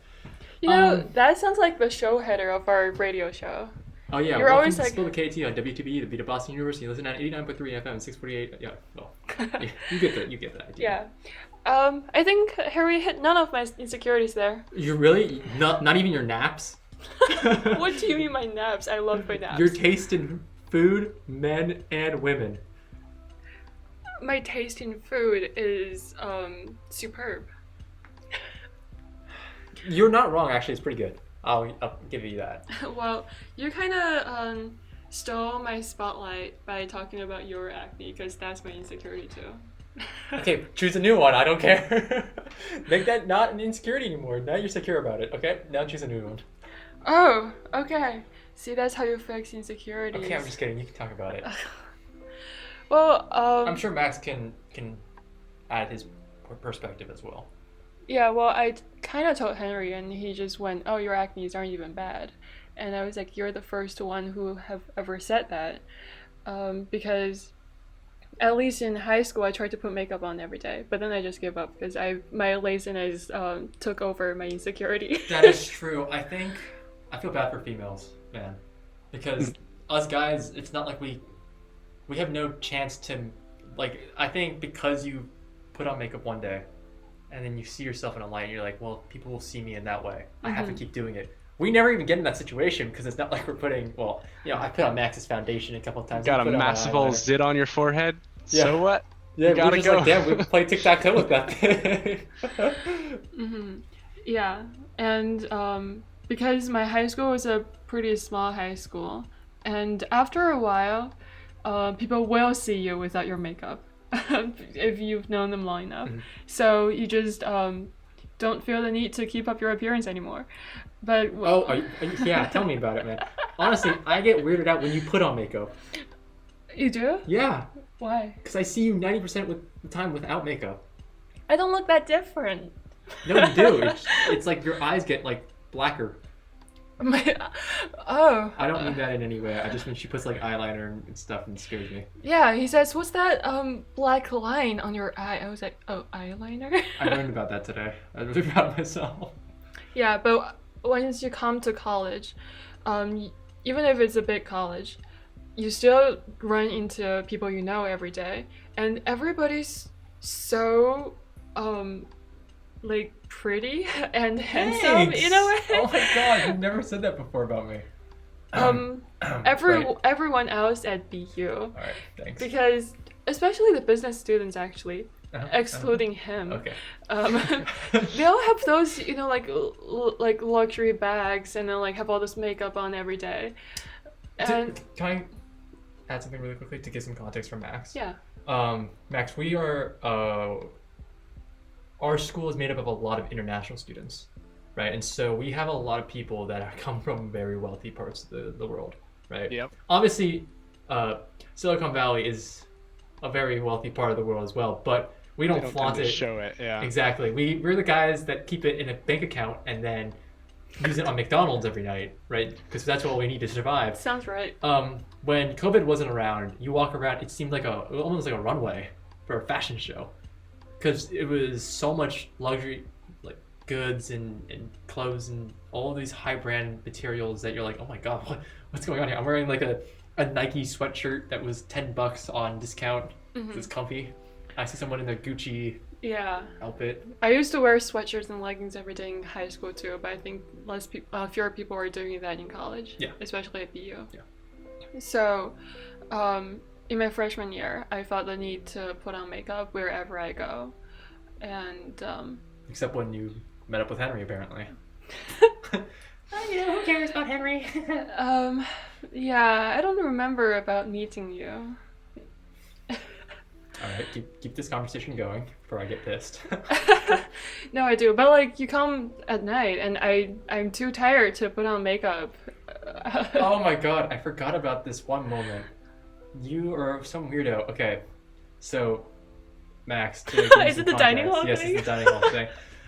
That sounds like the show header of our radio show. Oh yeah, You're always to like Spill the KT on WTBE, the Beat of Boston University. Listen at 89.3 FM, 648. Yeah, well, you get that idea. Yeah. I think Harry hit none of my insecurities there. You really? Not even your naps? What do you mean my naps? I love my naps. Your taste in food, men, and women. My taste in food is superb. You're not wrong, actually. It's pretty good. I'll give you that. Well, you kind of stole my spotlight by talking about your acne, because that's my insecurity too. Okay, choose a new one. I don't care. Make that not an insecurity anymore. Now you're secure about it. Okay, now choose a new one. Oh, okay. See, that's how you fix insecurities. Okay, I'm just kidding. You can talk about it. Well, I'm sure Max can add his perspective as well. Yeah, well, I kind of told Henry, and he just went, "Oh, your acnes aren't even bad," and I was like, "You're the first one who have ever said that," because at least in high school, I tried to put makeup on every day, but then I just gave up because my laziness took over my insecurity. That is true. I feel bad for females, man, because us guys, it's not like we have no chance to, like, I think because you put on makeup one day and then you see yourself in a light and you're like, well, people will see me in that way. I have to keep doing it. We never even get in that situation because it's not like we're putting, I put on Max's foundation a couple of times. Got a massive old zit on your forehead. Yeah. So what? Yeah, you gotta we're just go. like, damn, we play tic-tac-toe with that thing. Yeah, and because my high school was a pretty small high school, and after a while, people will see you without your makeup if you've known them long enough. So you just don't feel the need to keep up your appearance anymore. But yeah, tell me about it, man. Honestly, I get weirded out when you put on makeup. You do? Yeah. Why? Because I see you 90% of the time without makeup. I don't look that different. No, you do. It's like your eyes get like blacker. I don't mean that in any way. I just mean she puts like eyeliner and stuff and it scares me. Yeah, he says, "What's that black line on your eye?" I was like, "Oh, eyeliner?" I learned about that today. I was really proud of myself. Yeah, but once you come to college, even if it's a big college, you still run into people you know every day, and everybody's so like pretty and handsome in a way. Oh my god, you've never said that before about me. Everyone else at BU. Alright, thanks. Because especially the business students, actually, excluding him. Okay. They all have those, like luxury bags, and then like have all this makeup on every day. And can I add something really quickly to give some context for Max? yeah. Max, we are our school is made up of a lot of international students, right? And so we have a lot of people that come from very wealthy parts of the world. right? Yep. Obviously, Silicon Valley is a very wealthy part of the world as well, but we They don't don't flaunt tend to it. show it. Yeah. Exactly. We're the guys that keep it in a bank account and then use it on McDonald's every night, right? Because that's what we need to survive. Sounds right. When COVID wasn't around, you walk around, it seemed like almost like a runway for a fashion show, because it was so much luxury, like goods and clothes and all these high brand materials that you're like, oh my god, what's going on here? I'm wearing like a Nike sweatshirt that was $10 on discount. It's comfy. I see someone in their Gucci outfit. I used to wear sweatshirts and leggings every day in high school too, but I think fewer people are doing that in college. Yeah. Especially at BU. Yeah. So, in my freshman year, I felt the need to put on makeup wherever I go, and Except when you met up with Henry, apparently. Who cares about Henry? yeah, I don't remember about meeting you. All right, keep this conversation going before I get pissed. No, I do, but like you come at night, and I'm too tired to put on makeup. Oh my god, I forgot about this one moment. You are some weirdo. Okay, so Max. Is it the dining hall Yes, thing? it's the dining hall thing.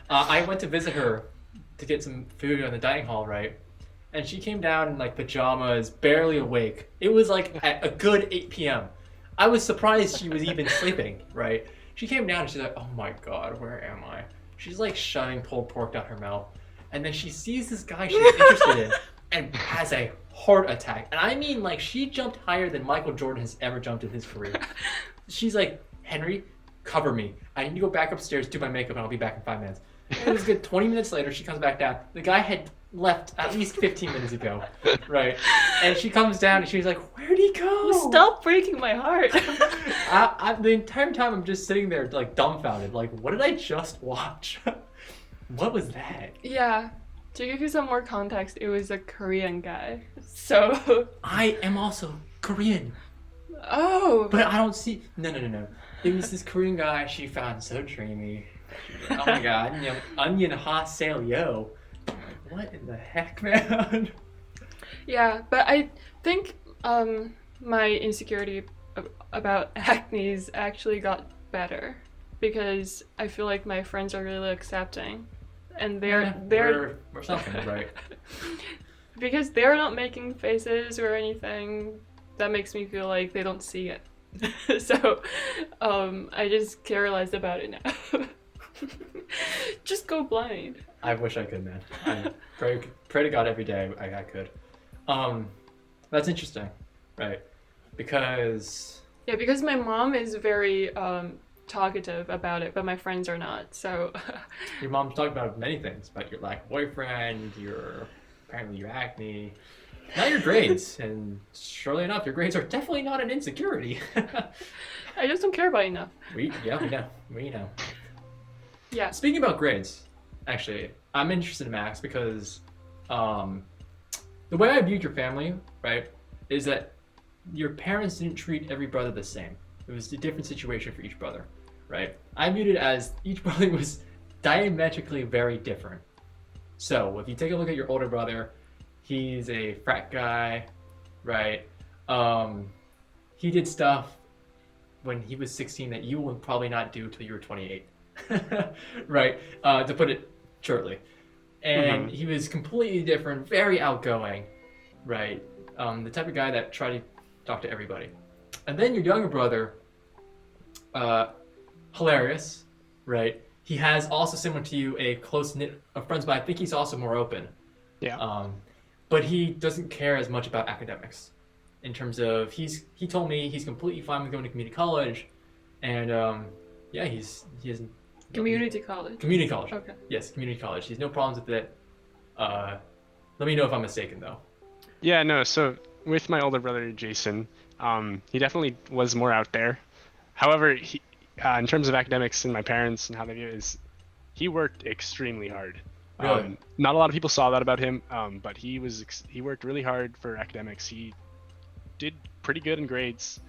I went to visit her to get some food in the dining hall, right? And she came down in like pajamas, barely awake. It was like at a good 8 p.m. I was surprised she was even sleeping, right? She came down and she's like, oh my god, where am I? She's like shoving pulled pork down her mouth. And then she sees this guy she's interested in and has a heart attack. And I mean, like, she jumped higher than Michael Jordan has ever jumped in his career. She's like, Henry, cover me. I need to go back upstairs, do my makeup, and I'll be back in 5 minutes. And it was good. 20 minutes later, she comes back down. The guy had left at least 15 minutes ago, right? And she comes down and she's like, where'd he go? Stop breaking my heart. The entire time I'm just sitting there like dumbfounded, like, what did I just watch? What was that? Yeah. To give you some more context, it was a Korean guy. So. I am also Korean, Oh. but I don't see. No. It was this Korean guy she found so dreamy. Oh my god, onion hot sale, yo. I'm like, what in the heck, man? Yeah, but I think my insecurity about acne's actually got better because I feel like my friends are really accepting, and they're we're something, right? because they're not making faces or anything. That makes me feel like they don't see it. So I just care less about it now. Just go blind. I wish I could, man. I pray to God every day I could. That's interesting, right? Because my mom is very talkative about it, but my friends are not. So your mom's talking about many things, about your lack of boyfriend, apparently your acne, not your grades, and surely enough, your grades are definitely not an insecurity. I just don't care about it enough. We know. Yeah. Speaking about grades, actually, I'm interested in Max because the way I viewed your family, right, is that your parents didn't treat every brother the same. It was a different situation for each brother, right? I viewed it as each brother was diametrically very different. So if you take a look at your older brother, he's a frat guy, right? He did stuff when he was 16 that you will probably not do till you were 28. Right, to put it shortly. And he was completely different, very outgoing, right? The type of guy that tried to talk to everybody. And then your younger brother, hilarious, right? He has also, similar to you, a close knit of friends, but I think he's also more open. Yeah. But he doesn't care as much about academics. In terms of, he told me he's completely fine with going to community college, and yeah, he has Community college. Community college. Okay. Yes, community college. He has no problems with it. Let me know if I'm mistaken, though. Yeah, no, so with my older brother, Jason, he definitely was more out there. However, he, in terms of academics and my parents and how they view it, is he worked extremely hard. Really? Not a lot of people saw that about him, but he worked really hard for academics. He did pretty good in grades,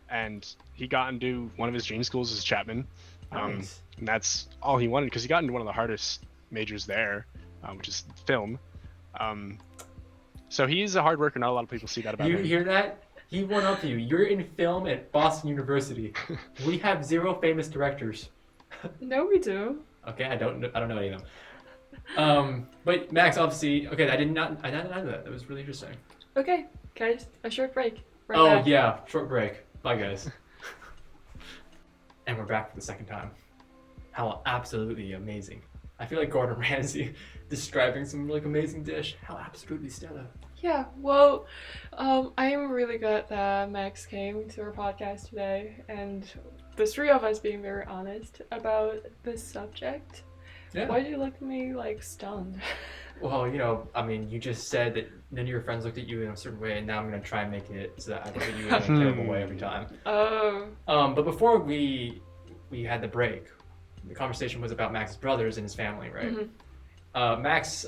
and he got into one of his dream schools is Chapman. Nice. And that's all he wanted because he got into one of the hardest majors there, which is film. So he's a hard worker. Not a lot of people see that about You him. hear that? He went up to you. You're in film at Boston University. We have 0 famous directors. No, we do. Okay, I don't know any of them. But Max, obviously, okay, I did not know that. That was really interesting. Okay, guys, a short break. Right Oh back. yeah, short break. Bye guys. And we're back for the second time. How absolutely amazing. I feel like Gordon Ramsay describing some like amazing dish. How absolutely stellar. Yeah, well, I am really glad that Max came to our podcast today, and the 3 of us being very honest about this subject. Yeah. Why do you look at me like stunned? Well, you know, I mean, you just said that none of your friends looked at you in a certain way, and now I'm gonna try and make it so that I look at you in a terrible way every time. Oh. But before we had the break, the conversation was about Max's brothers and his family, right? Mm-hmm. Max,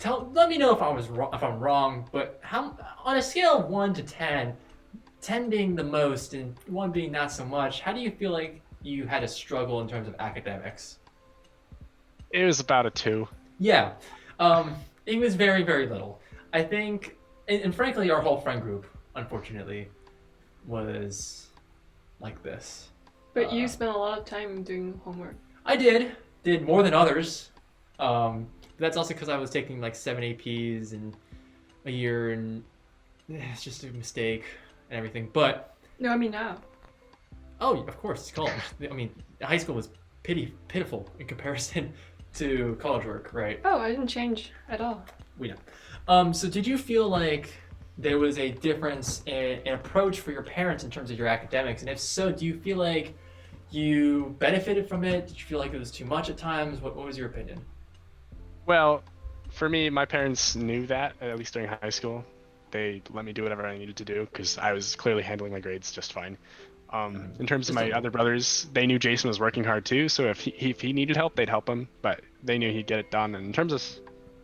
let me know if I'm wrong, but how on a scale of 1 to 10, 10 being the most and 1 being not so much, how do you feel like you had a struggle in terms of academics? It was about a 2. Yeah, it was very, very little. I think, and frankly, our whole friend group, unfortunately, was like this. But you spent a lot of time doing homework. I did more than others. That's also because I was taking like 7 APs in a year, and it's just a mistake and everything. But No, I mean now. oh, of course, it's college. I mean, high school was pitiful in comparison to college work, right? Oh, I didn't change at all. We know. So did you feel like there was a difference in approach for your parents in terms of your academics? And if so, do you feel like you benefited from it? Did you feel like it was too much at times? What was your opinion? Well, for me, my parents knew that, at least during high school. They let me do whatever I needed to do because I was clearly handling my grades just fine. In terms of my other brothers, they knew Jason was working hard too, so if he needed help, they'd help him, but they knew he'd get it done. And in terms of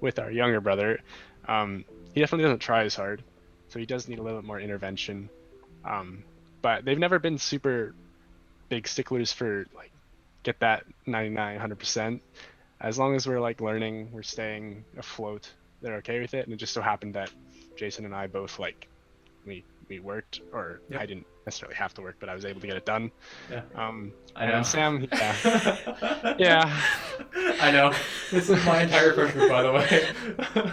with our younger brother, he definitely doesn't try as hard, so he does need a little bit more intervention. But they've never been super big sticklers for like get that 99, 100%. As long as we're like learning, we're staying afloat, they're okay with it. And it just so happened that Jason and I both like we worked, or Yep. I didn't necessarily have to work, but I was able to get it done. Yeah. I And know. Sam, yeah, yeah, I know. This is my entire friend group, by the way.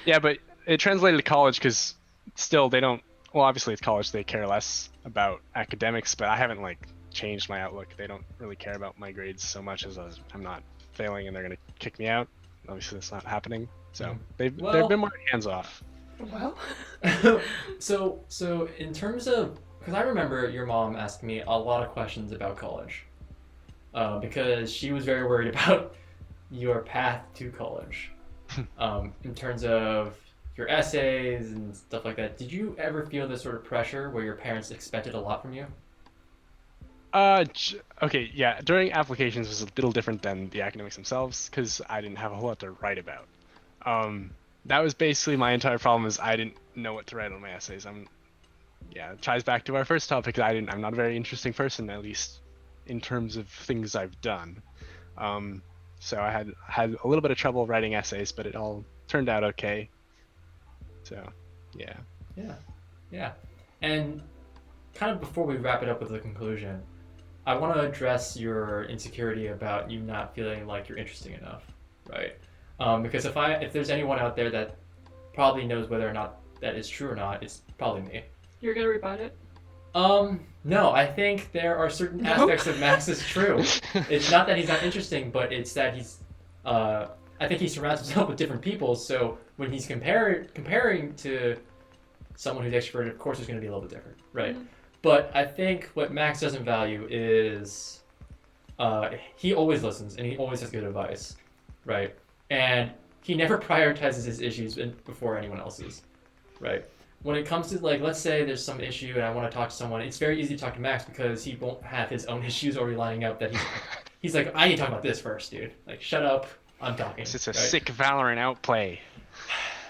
yeah. But it translated to college because still they don't. Well, obviously it's college; they care less about academics. But I haven't like changed my outlook. They don't really care about my grades so much as I'm not failing and they're gonna kick me out. Obviously that's not happening. So they've been more hands off. Well. So in terms of, because I remember your mom asked me a lot of questions about college, because she was very worried about your path to college, in terms of your essays and stuff like that. Did you ever feel this sort of pressure where your parents expected a lot from you? Okay, yeah. During applications was a little different than the academics themselves because I didn't have a whole lot to write about. That was basically my entire problem is I didn't know what to write on my essays. It ties back to our first topic. I'm not a very interesting person, at least in terms of things I've done. So I had a little bit of trouble writing essays, but it all turned out okay. So, yeah. Yeah. And kind of before we wrap it up with the conclusion, I want to address your insecurity about you not feeling like you're interesting enough, right? Because if there's anyone out there that probably knows whether or not that is true or not, it's probably me. You're gonna rebut it? No, I think there are certain aspects of Max is true. It's not that he's not interesting, but it's that I think he surrounds himself with different people, so when he's comparing to someone who's extroverted, of course, it's going to be a little bit different, right? Mm-hmm. But I think what Max doesn't value is he always listens and he always has good advice, right? And he never prioritizes his issues before anyone else's, right? When it comes to, like, let's say there's some issue and I want to talk to someone, it's very easy to talk to Max because he won't have his own issues already lining up that he's like, I need to talk about this first, dude. Like, shut up, I'm talking. It's a sick Valorant outplay.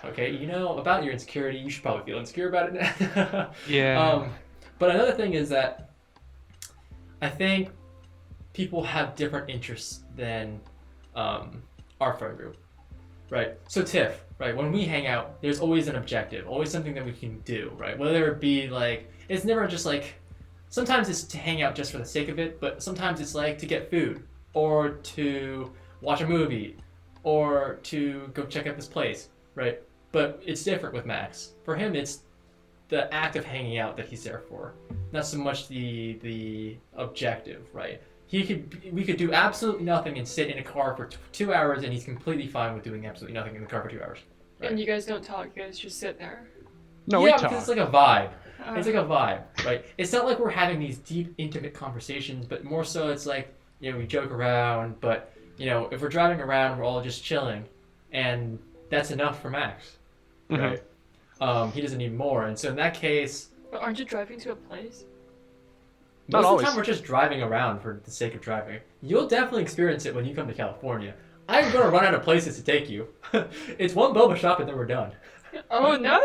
Okay, you know, about your insecurity, you should probably feel insecure about it. Yeah. But another thing is that I think people have different interests than our friend group. right? So Tiff, right? When we hang out, there's always an objective, always something that we can do, right? Whether it be like, it's never just like, sometimes it's to hang out just for the sake of it, but sometimes it's like to get food, or to watch a movie, or to go check out this place, right? But it's different with Max. For him, it's the act of hanging out that he's there for, not so much the objective, right? We could do absolutely nothing and sit in a car for 2 hours, and he's completely fine with doing absolutely nothing in the car for 2 hours. Right? And you guys don't talk, you guys just sit there. No, yeah, we talk. because it's like a vibe. It's like a vibe, right? It's not like we're having these deep, intimate conversations, but more so it's like, we joke around, but, if we're driving around, we're all just chilling, and that's enough for Max, right? He doesn't need more, and so in that case... But aren't you driving to a place? Most of the time we're just driving around for the sake of driving. You'll definitely experience it when you come to California. I'm going to run out of places to take you. It's one boba shop and then we're done. Oh no!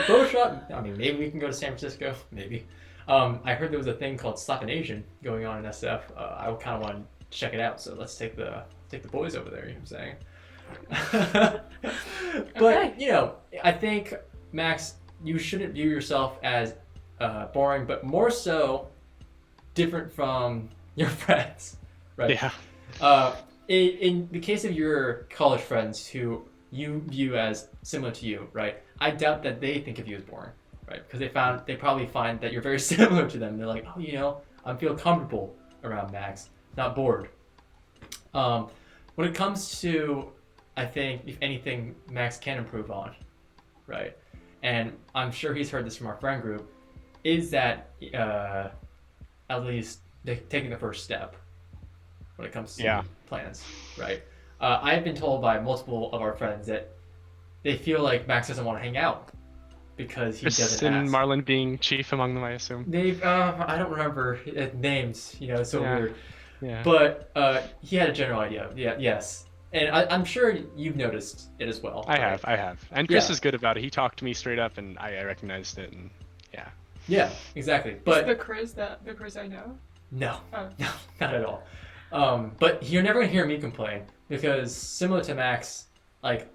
Boba shop, I mean, maybe we can go to San Francisco, maybe. I heard there was a thing called Slappination going on in SF. I kind of want to check it out, so let's take the boys over there, you know what I'm saying? But, Okay. I think, Max, you shouldn't view yourself as boring, but more so different from your friends, right? Yeah. In the case of your college friends who you view as similar to you, right? I doubt that they think of you as boring, right? Because they probably find that you're very similar to them. They're like, oh, I feel comfortable around Max, not bored. When it comes to, I think, if anything, Max can improve on, right? And I'm sure he's heard this from our friend group, is that at least taking the first step when it comes to plans, right? I've been told by multiple of our friends that they feel like Max doesn't want to hang out because he doesn't and ask. Marlon being chief among them, I assume. They've, I don't remember names, it's so weird. Yeah. But he had a general idea. Yeah, yes. And I'm sure you've noticed it as well. I have. And Chris is good about it. He talked to me straight up, and I recognized it, and yeah. Yeah, exactly. But Is the Chris I know? No, Oh. no, not at all. But you're never gonna hear me complain because similar to Max, like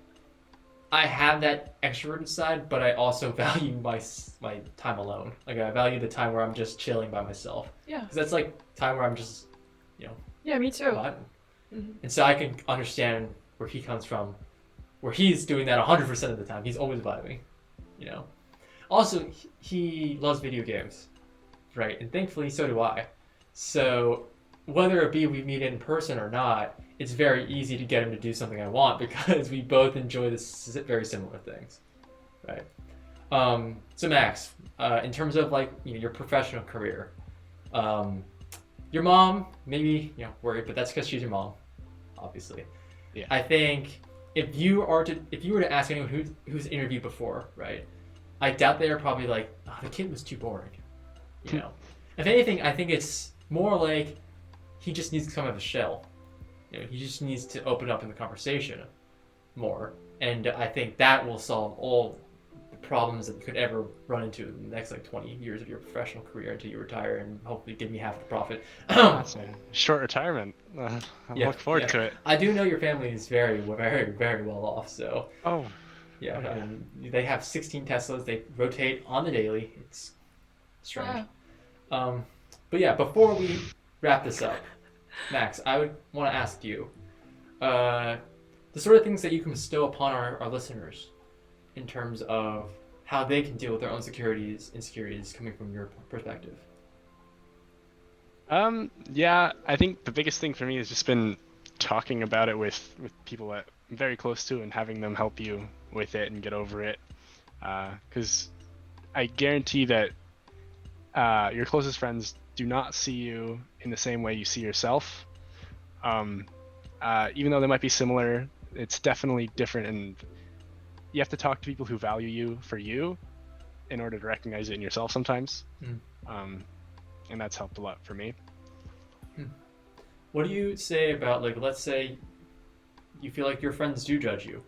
I have that extroverted side, but I also value my time alone. Like I value the time where I'm just chilling by myself. Yeah. Because that's like time where I'm just, Yeah, me too. vibing. And so I can understand where he comes from, where he's doing that 100% of the time. He's always vibing, Also, he loves video games, right? And thankfully, so do I. So whether it be we meet in person or not, it's very easy to get him to do something I want because we both enjoy very similar things, right? So Max, in terms of your professional career, your mom maybe worried, but that's because she's your mom, obviously. Yeah. I think if you were to ask anyone who's interviewed before, right? I doubt they're probably like, oh, the kid was too boring. If anything, I think it's more like he just needs to come out of the shell. He just needs to open up in the conversation more, and I think that will solve all the problems that you could ever run into in the next 20 years of your professional career until you retire and hopefully give me half the profit. That's a short retirement. I'm looking forward to it. I do know your family is very, very, very well off, so. Oh. Yeah, and they have 16 Teslas. They rotate on the daily. It's strange. Wow. But yeah, before we wrap this up, Max, I would want to ask you the sort of things that you can bestow upon our listeners in terms of how they can deal with their own insecurities coming from your perspective. Yeah, I think the biggest thing for me has just been talking about it with people that I'm very close to and having them help you with it and get over it. Because I guarantee that your closest friends do not see you in the same way you see yourself. Even though they might be similar, it's definitely different, and you have to talk to people who value you for you in order to recognize it in yourself sometimes. And that's helped a lot for me. What do you say about, let's say you feel like your friends do judge you?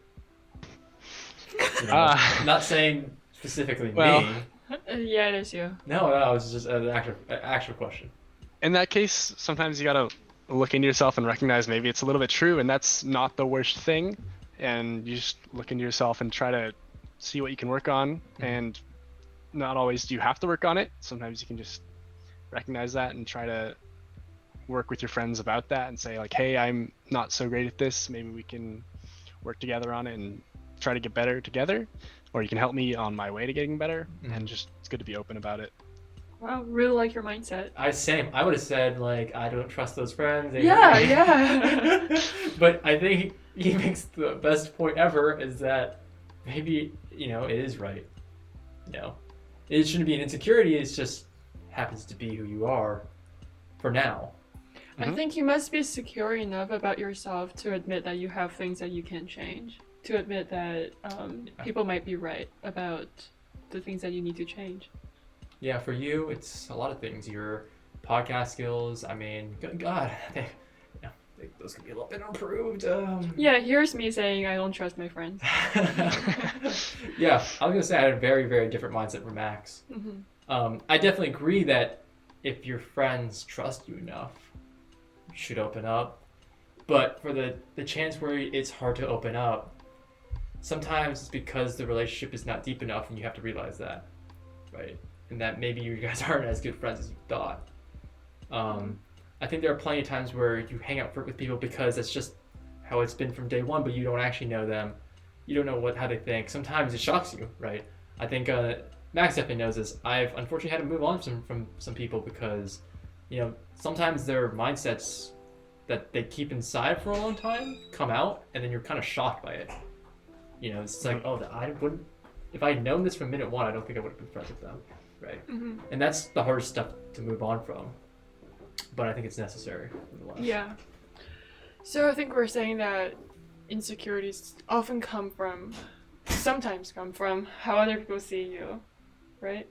Not saying specifically me. Yeah, it is you. No, it was just an actual question. In that case, sometimes you gotta look into yourself and recognize maybe it's a little bit true, and that's not the worst thing. and you just look into yourself and try to see what you can work on. And not always do you have to work on it. Sometimes you can just recognize that and try to work with your friends about that and say like, hey, I'm not so great at this. Maybe we can work together on it and try to get better together, or you can help me on my way to getting better. And just, it's good to be open about it. Wow, really like your mindset. I would have said like I don't trust those friends. Yeah. But I think he makes the best point ever is that maybe, you know, it is right. You know, it shouldn't be an insecurity. It just happens to be who you are for now. I think you must be secure enough about yourself to admit that you have things that you can change. To admit that people might be right about the things that you need to change. Yeah, for you, it's a lot of things. Your podcast skills, I mean, God, those could be a little bit improved. Yeah, here's me saying I don't trust my friends. Yeah, I was going to say I had a very, very different mindset from Max. I definitely agree that if your friends trust you enough, you should open up. But for the chance where it's hard to open up, sometimes it's because the relationship is not deep enough and you have to realize that, right? And that maybe you guys aren't as good friends as you thought. I think there are plenty of times where you hang out with people because that's just how it's been from day one, but you don't actually know them. You don't know how they think. Sometimes it shocks you, right? I think Max definitely knows this. I've unfortunately had to move on from some people because, you know, sometimes their mindsets that they keep inside for a long time come out, and then you're kind of shocked by it. You know, it's like, oh, I wouldn't. If I'd known this from minute one, I don't think I would have been friends with them, right? And that's the hardest stuff to move on from. But I think it's necessary. Yeah. So I think we're saying that insecurities sometimes come from how other people see you, right?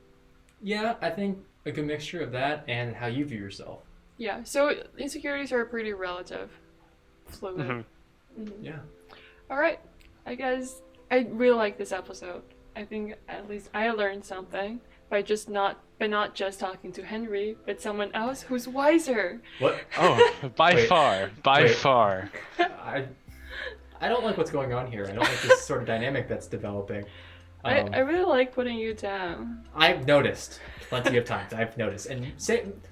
Yeah, I think a good mixture of that and how you view yourself. Yeah, so insecurities are pretty relative, fluid. Yeah. All right, I guess I really like this episode. I think at least I learned something by not just talking to Henry, but someone else who's wiser. What? Oh, by far. I don't like what's going on here. I don't like this sort of dynamic that's developing. I really like putting you down. I've noticed plenty of times. I've noticed, and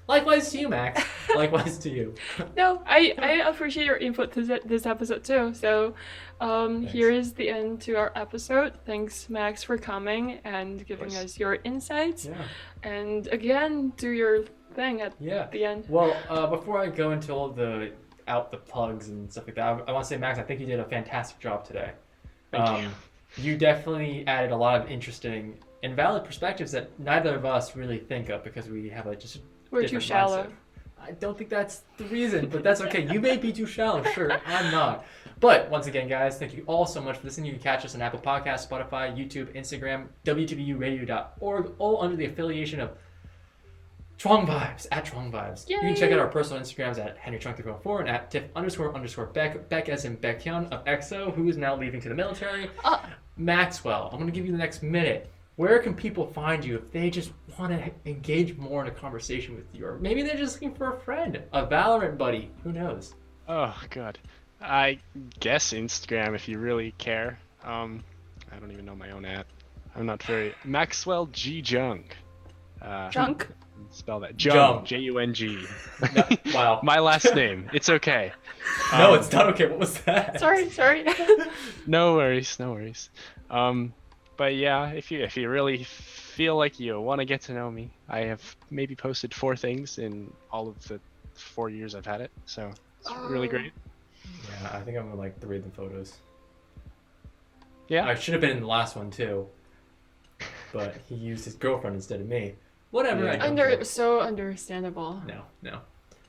likewise to you, Max. Likewise to you. No, I appreciate your input to this episode too. So, here is the end to our episode. Thanks, Max, for coming and giving us your insights. Yeah. And again, do your thing at the end. Well, before I go into all the plugs and stuff like that, I want to say, Max, I think you did a fantastic job today. Thank you. You definitely added a lot of interesting and valid perspectives that neither of us really think of because we have just we're too shallow. Mindset. I don't think that's the reason, but that's okay. You may be too shallow, sure. I'm not. But once again, guys, thank you all so much for listening. You can catch us on Apple Podcasts, Spotify, YouTube, Instagram, WTBUradio.org, all under the affiliation of Chwang Vibes, at Chwang Vibes. Yay. You can check out our personal Instagrams at HenryChung314 and at Tiff__Beck, Beck as in Baekhyun of EXO, who is now leaving to the military. Maxwell, I'm going to give you the next minute. Where can people find you if they just want to engage more in a conversation with you? Or maybe they're just looking for a friend, a Valorant buddy. Who knows? Oh, God. I guess Instagram if you really care. I don't even know my own @ I'm not very... Maxwell G. Jung. Junk? Spell that. Jung. Jung. No, wow. My last name. It's okay. No, it's not okay. What was that? Sorry. No worries. But yeah, if you really feel like you want to get to know me, I have maybe posted 4 things in all of the 4 years I've had it, so it's really great. Yeah, I think I'm gonna like 3 of the photos. Yeah. I should have been in the last one too, but he used his girlfriend instead of me. Whatever. Yeah. So understandable. No.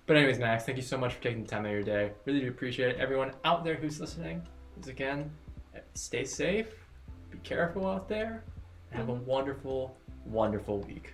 But anyways, Max, thank you so much for taking the time out of your day. Really do appreciate it. Everyone out there who's listening, once again, stay safe, be careful out there, and have a wonderful, wonderful week.